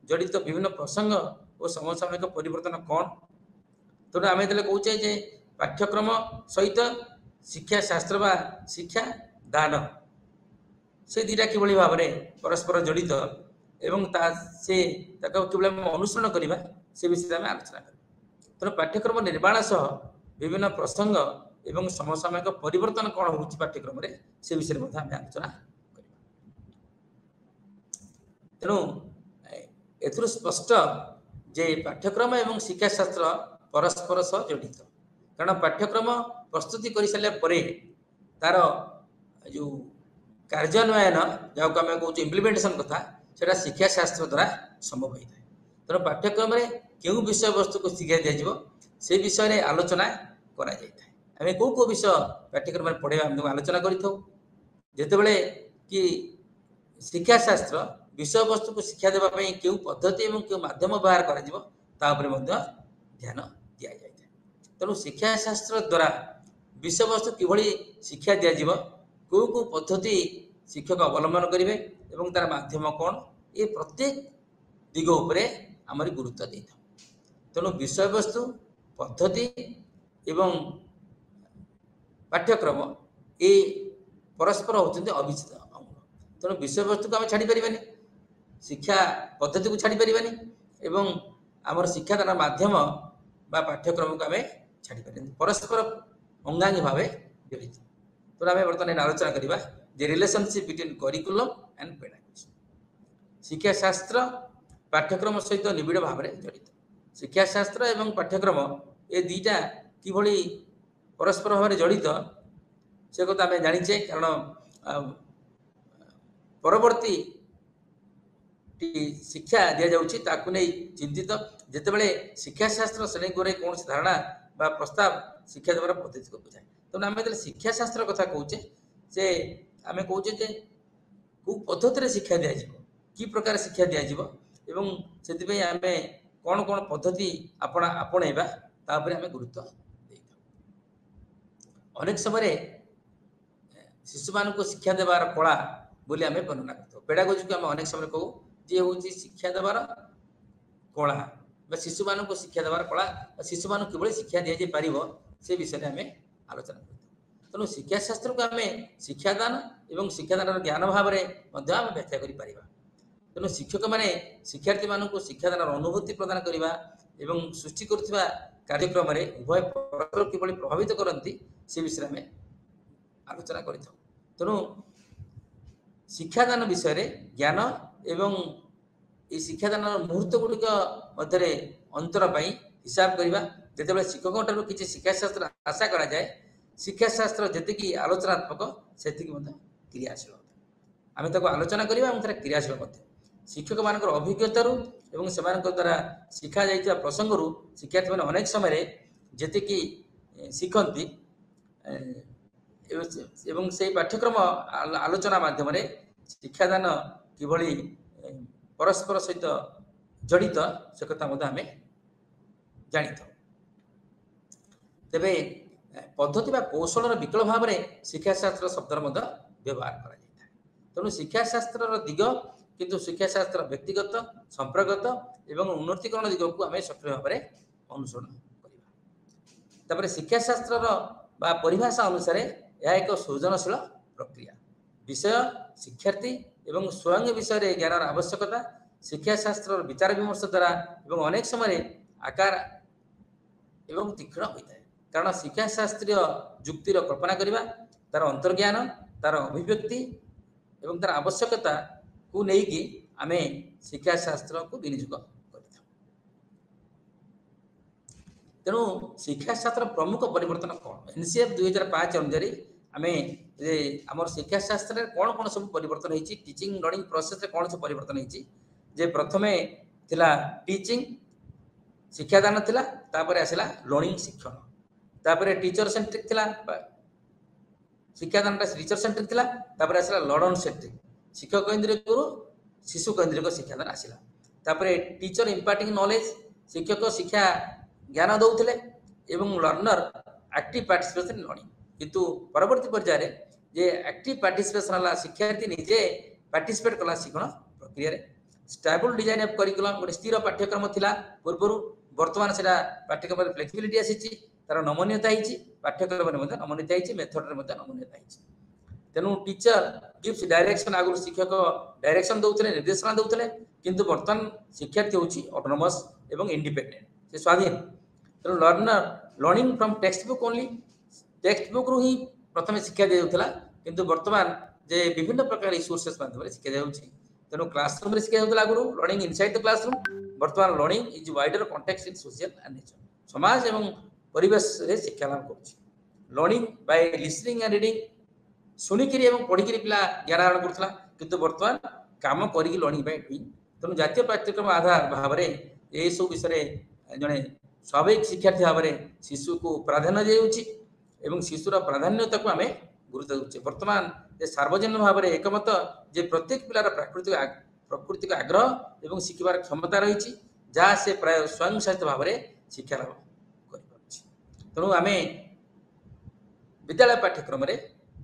जड़ित विभिन्न प्रसंग और समसामयिक परिवर्तन कौन तेणु आम जो कहे जे पाठ्यक्रम सहित शिक्षाशास्त्र बा शिक्षा दान से दुईटा किभली भाव में परस्पर जड़ित एवं से किभली अनुसरण करवा से विषय में आलोचना कर तेणु पाठ्यक्रम निर्माण सह विभिन्न प्रसंग एवं समसामयिक परिवर्तन कौन हो पाठ्यक्रम से विषय में आम आलोचना तेणु एथुर स्पष्ट जे पाठ्यक्रम एवं शिक्षाशास्त्र परस्पर सह जड़ित कारण पाठ्यक्रम प्रस्तुति कर सारे तार जो कार्यान्वयन जहाँ को आम कहे इम्प्लीमेंटेशन कथा से शिक्षाशास्त्र द्वारा संभव होता है तेणु पाठ्यक्रम क्यों विषय वस्तु को शिक्षा दिज्व से विषय में आलोचना करें कौ कौ विषय पाठ्यक्रम पढ़े आलोचना करते कि शिक्षाशास्त्र विषय वस्तु को शिक्षा देवाई क्यों पद्धति और क्यों माध्यम व्यवहार कर ध्यान दि जाए तेणु शिक्षाशास्त्र द्वारा विषय वस्तु किभली शिक्षा दिज्व कौ कौ पद्धति शिक्षक अवलंबन करेंगे और तार माध्यम कौन ये प्रत्येक दिग उपरे आमरी गुरुत्व दे तेणु विषय वस्तु पद्धति एवं पाठ्यक्रम ये परस्पर होते अभिचित अंग तेणु विषय वस्तु को आम छाड़ी पारिबानी शिक्षा पद्धति को छाड़ी पारिबानी एवं आमर शिक्षादान माध्यम बा पाठ्यक्रम को आम छाड़ी पारे परस्पर अंगांगी भाव जड़ित तो आम बर्तमान आलोचना करवा जे relationship between curriculum and pedagogy शिक्षाशास्त्र पाठ्यक्रम सहित निबिड़ भाव में जड़ित शिक्षाशास्त्र एवं पाठ्यक्रम ये दुईटा किभली परस्पर भाव में जड़ित से कथा आम जाचे कारण परवर्ती शिक्षा दि जाऊँगी ताकू नहीं चिंतित जितेबाला शिक्षाशास्त्र श्रेणी गुरे कौन धारणा बा प्रस्ताव शिक्षा द्वारा पद्धति को बुझाए तेना आम जो शिक्षाशास्त्र कथा कहचे से आम कहे कौ पद्धति शिक्षा दिज्व कि प्रकार शिक्षा दिज्व एवं से आम कौन कौन पद्धति आपणेबा तापर आम गुरुत्व दे अनेक समय शिशु मान शिक्षा देवार कला बोली आम वर्णना कर पेडागोजी को आम अनेक समय कहू जे हूँ शिक्षा देवार कला शिशु मान शिक्षा देवार कला शिशु मान किभली शिक्षा दि जाए पार से विषय में आम आलोचना कर तेणु शिक्षाशास्त्र को आम शिक्षादान और शिक्षादान ज्ञान भाव में व्याख्या कर तेणु शिक्षक मैंने शिक्षार्थी मान शिक्षादान अनुभूति प्रदान करने और सृष्टि करुवा कार्यक्रम उभय परस्पर किभली प्रभावित करती से विषय में आलोचना कर तेणु शिक्षादान विषय ज्ञान एवं ये शिक्षादान मुहूर्त गुड़िक मध्य अंतर पर हिसाब करवा जिते शिक्षकों ठार किसी शिक्षाशास्त्र आशा करा जाए शिक्षाशास्त्र जी आलोचनात्मक से क्रियाशील आम तक आलोचना करवा क्रियाशील शिक्षक मान अभिज्ञतार से द्वारा शिखा जा प्रसंग शिक्षार्थी मैंने अनेक समय जी शिखती एवं से पाठ्यक्रम आलोचना माध्यम शिक्षादान किभली परस्पर सहित जड़ित से कथा आम जानी था तेरे पद्धति कौशल विकल्प भाव में शिक्षाशास्त्र शब्दर व्यवहार कर तेणु शिक्षाशास्त्र दिग किंतु शिक्षाशास्त्र व्यक्तिगत संप्रगत एवं उन्नतिकरण दिग को आम सक्रिय भाव में अनुसरण करवा शिक्षाशास्त्र परिभाषा अनुसार यह एक सृजनशील प्रक्रिया विषय शिक्षार्थी एवं स्वयं विषय ज्ञान आवश्यकता शिक्षाशास्त्र विचार विमर्श द्वारा एवं अनेक समय आकार एवं तीक्ष्ण होता है कारण शिक्षाशास्त्रीय जुक्तिर कल्पना करवा तार अंतर्ज्ञान तार अभिव्यक्ति एवं तार आवश्यकता को लेकिन आम शिक्षाशास्त्र को विनियोग कर तेणु शिक्षाशास्त्र प्रमुख परिवर्तन कौन एनसीएफ 2005 अनुसार आम आम शिक्षाशास्त्र कौन कौन सब परिवर्तन होती टीचिंग लर्निंग प्रोसेस कौन सब परिवर्तन होती प्रथमे थिला टीचिंग शिक्षादान थिला तापर आसला लर्निंग शिक्षण तापर टीचर सेंट्रिक थिला शिक्षादान टीचर सेंट्रिक थिला तापर आसला लर्नर सेंट्रिक शिक्षक केंद्रिक शिशु केंद्रिक शिक्षादान आसला तापर टीचर इम्पार्टिंग नॉलेज शिक्षक शिक्षा ज्ञान दौले एवं लर्नर एक्टिव पार्टिसिपेशन लर्निंग किंतु परवर्ती पर्यायर जे एक्टिव पार्टिसिपेशन शिक्षार्थी निजे पार्टिसिपेट कला शिक्षण प्रक्रिया स्टेबल डिजाइन ऑफ करिकुलम गोटे स्थिर पाठ्यक्रम थिला पूर्व वर्तमान से पाठ्यक्रम फ्लेक्सिबिलिटी आसी तार नमनीयता पाठ्यक्रम नमनीयता मेथड नमनीयता तेणु टीचर गिव्स डायरेक्शन आगुरी शिक्षक डायरेक्शन दौले निर्देशना दौले किंतु वर्तमान शिक्षार्थी हूँ ऑटोनोमस एवं इंडिपेंडेंट से स्वाधीन तेणु learner learning from text book only text book रू ही प्रथम शिक्षा दी जाऊला किंतु वर्तमान जे विभिन्न प्रकार रिसोर्सेस माध्यम शिक्षा दी तेणु क्लासरूम शिक्षा जाऊला आगुरी लर्निंग इनसाइड द क्लासरूम वर्तमान learning is wider context in social and nature समाज एवं परिवेश रे शिक्षा लाभ कर learning by listening and reading शुणिकी और पढ़ी पिला ज्ञान आहरण करूला किंतु वर्तमान काम करी लर्निंग बाय डूइंग तेणु जातीय पाठ्यक्रम आधार भाव में यह सब विषय जड़े स्वाभाविक शिक्षार्थी भाव में शिशु को प्राधान्य दिखाई शिशुर प्राधान्यता को आम गुरुत्व दूचे वर्तमान सार्वजनिक भाव में एकमत जे प्रत्येक पिलार प्राकृतिक आग्रह एवं शिखबार क्षमता रही जहाँ से प्राय स्वयं सहित भाव में शिक्षा लाभ कर तेणु आम विद्यालय पाठ्यक्रम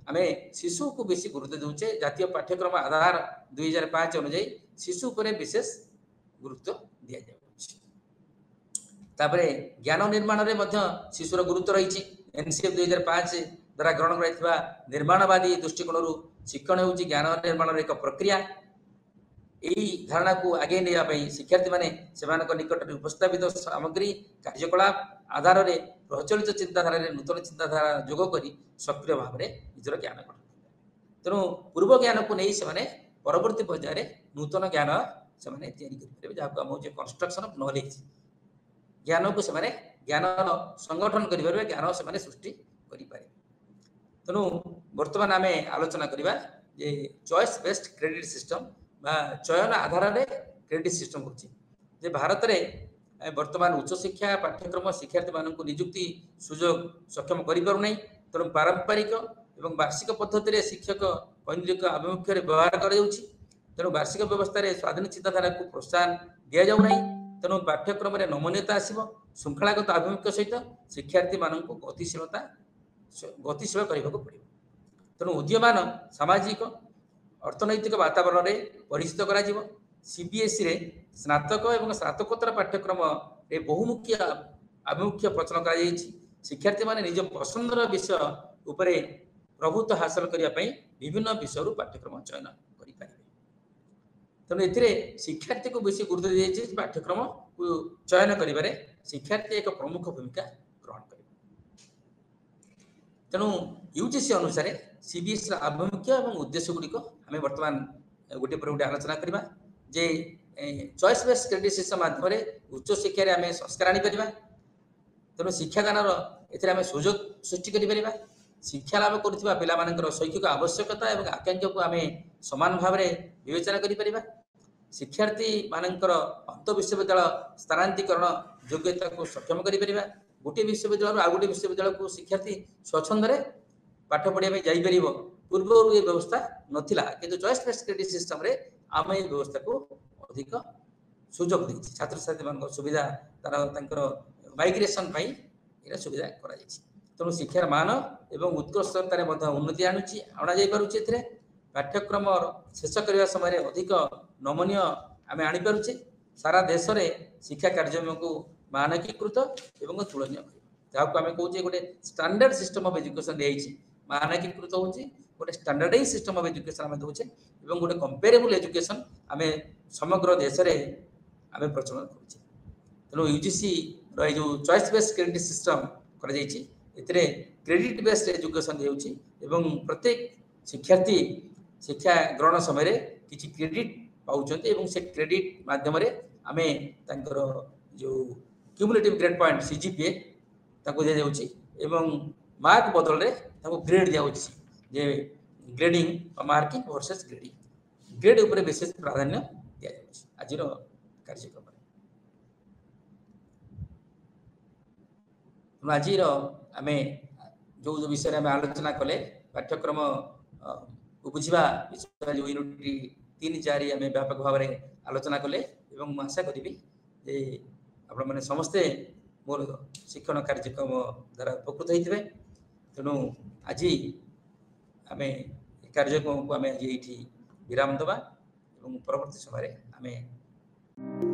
आम शिशु को बेसी गुरुत्व दूचे जातीय पाठ्यक्रम आधार 2005 अनुଯାयी शिशु पर विशेष गुरुत्व दि जापरे ज्ञान निर्माण में शिशुर गुरुत्व रही एनसीएफ 2005 द्वारा ग्रहण कर निर्माणवादी दृष्टिकोण शिक्षण हो ज्ञान निर्माण एक प्रक्रिया यही धारणा को आगे नहीं शिक्षार्थी मैंने निकट में उपस्थापित सामग्री कार्यकलाप आधार में प्रचलित चिंताधारा नूतन चिंताधारा जोग कर सक्रिय भाव में निजर ज्ञान गठन तेणु पूर्व ज्ञान को नहीं से परवर्ती पर्यायर नूतन ज्ञान से जहाँ आम कंस्ट्रक्शन ऑफ नॉलेज ज्ञान को से ज्ञान संगठन कर ज्ञान से सृष्टि करें तेणु बर्तमान आम आलोचना करवा चॉइस बेस्ड क्रेडिट सिस्टम चयन आधार में क्रेडिट सिस्टम हो भारत में वर्तमान उच्च शिक्षा पाठ्यक्रम शिक्षार्थी मान निजुक्ति सुजोग सक्षम करें तेणु पारंपरिक एवं वार्षिक पद्धति शिक्षक केन्द्रिक आभिमुख्य व्यवहार करेणु वार्षिक व्यवस्था स्वाधीन चिंताधारा को प्रोत्साहन दि जाऊना तेणु पाठ्यक्रम नमनीयता आसव श्रृंखलागत आभिमुख्य सहित शिक्षार्थी मान गतिशील करने को पड़े तेणु उदीयमान सामाजिक अर्थनैतिक वातावरण में परिचित करा सीबीएसई रे स्नातक और स्नातकोत्तर पाठ्यक्रम बहुमुखी आभिमुख्य प्रचलन कर शिक्षार्थी माने निज पसंदर विषय उपरे प्रभुत्व हासिल करने विभिन्न विषय पाठ्यक्रम चयन करें तेणु ए शिक्षार्थी को बेसी गुरुत्व दी जाए पाठ्यक्रम को चयन कर शिक्षार्थी एक प्रमुख भूमिका ग्रहण कर तेणु यूजीसी अनुसार सीबीएसई आभिमुख्य और उद्देश्य गुड़िक आम बर्तमान गोटे पर गोटे आलोचना करवा जे चॉइस बेस्ड क्रेडिट सिस्टम माध्यम उच्च शिक्षा आम संस्कार आनीपर तेणु शिक्षादान एम सुजोग सृष्टि कर शिक्षा लाभ करुवा पिलामानଙ୍କର शैक्षिक आवश्यकता और आकांक्षा को आम समान भाव में विवेचना कर शिक्षार्थी मानकर अंत विश्वविद्यालय स्थानांतरीकरण योग्यता को सक्षम कर गोटे विश्वविद्यालय आ गोटे विश्वविद्यालय को शिक्षार्थी स्वच्छंद पाठ पढ़ा जापर पूर्व ये व्यवस्था नाला कि चॉइस बेस्ड क्रेडिट सिस्टम रे आम ये व्यवस्था को अधिक सुजोग दे छात्र छात्री मान सुविधा तार माइग्रेशन सुविधा कर तेणु शिक्षार मान एवं उत्कृष्टतार उन्नति आणा पारे पाठ्यक्रम शेष करने समय अधिक नमनीय आम आनीपे सारा देश में शिक्षा कार्यक्रम को मानकीकृत एवं तुलनीय जहाँ को आम कहे गोटे स्टैंडर्ड सिस्टम ऑफ एजुकेशन दिखाई मानकीकृत हो गोटे स्टैंडर्डाइज सिस्टम ऑफ एजुकेशन आम दौचे और गोटे कंपेरेबल एजुकेशन आम समग्र देश में आम प्रचलन करुचे तेणु यूजीसी रो चॉइस बेस्ड क्रेडिट सिस्टम कर क्रेडिट बेस्ड एजुकेशन एवं प्रत्येक शिक्षार्थी शिक्षा ग्रहण समय किसी क्रेडिट पाँच से क्रेडिट माध्यम आम तर जो क्यूमुलेटिव ग्रेड पॉइंट सीजीपीए दिया जाउछि एवं मार्क बदल ग्रेड दिया जे ग्रेडिंग और मार्किंग वर्सेस ग्रेडिंग ग्रेड उपर विशेष प्राधान्य दिया जाउछि आज कार्यक्रम आज आम जो विषय आम आलोचना कले पाठ्यक्रम बुझा विषय जो यूनिट 3-4 आम व्यापक भाव में आलोचना कले आशा करी जे आपण मैंने समस्ते मोर शिक्षण कार्यक्रम द्वारा उपकृत होते तेणु आज आम कार्यक्रम को आम आज ये विराम दबा परवर्ती समय आम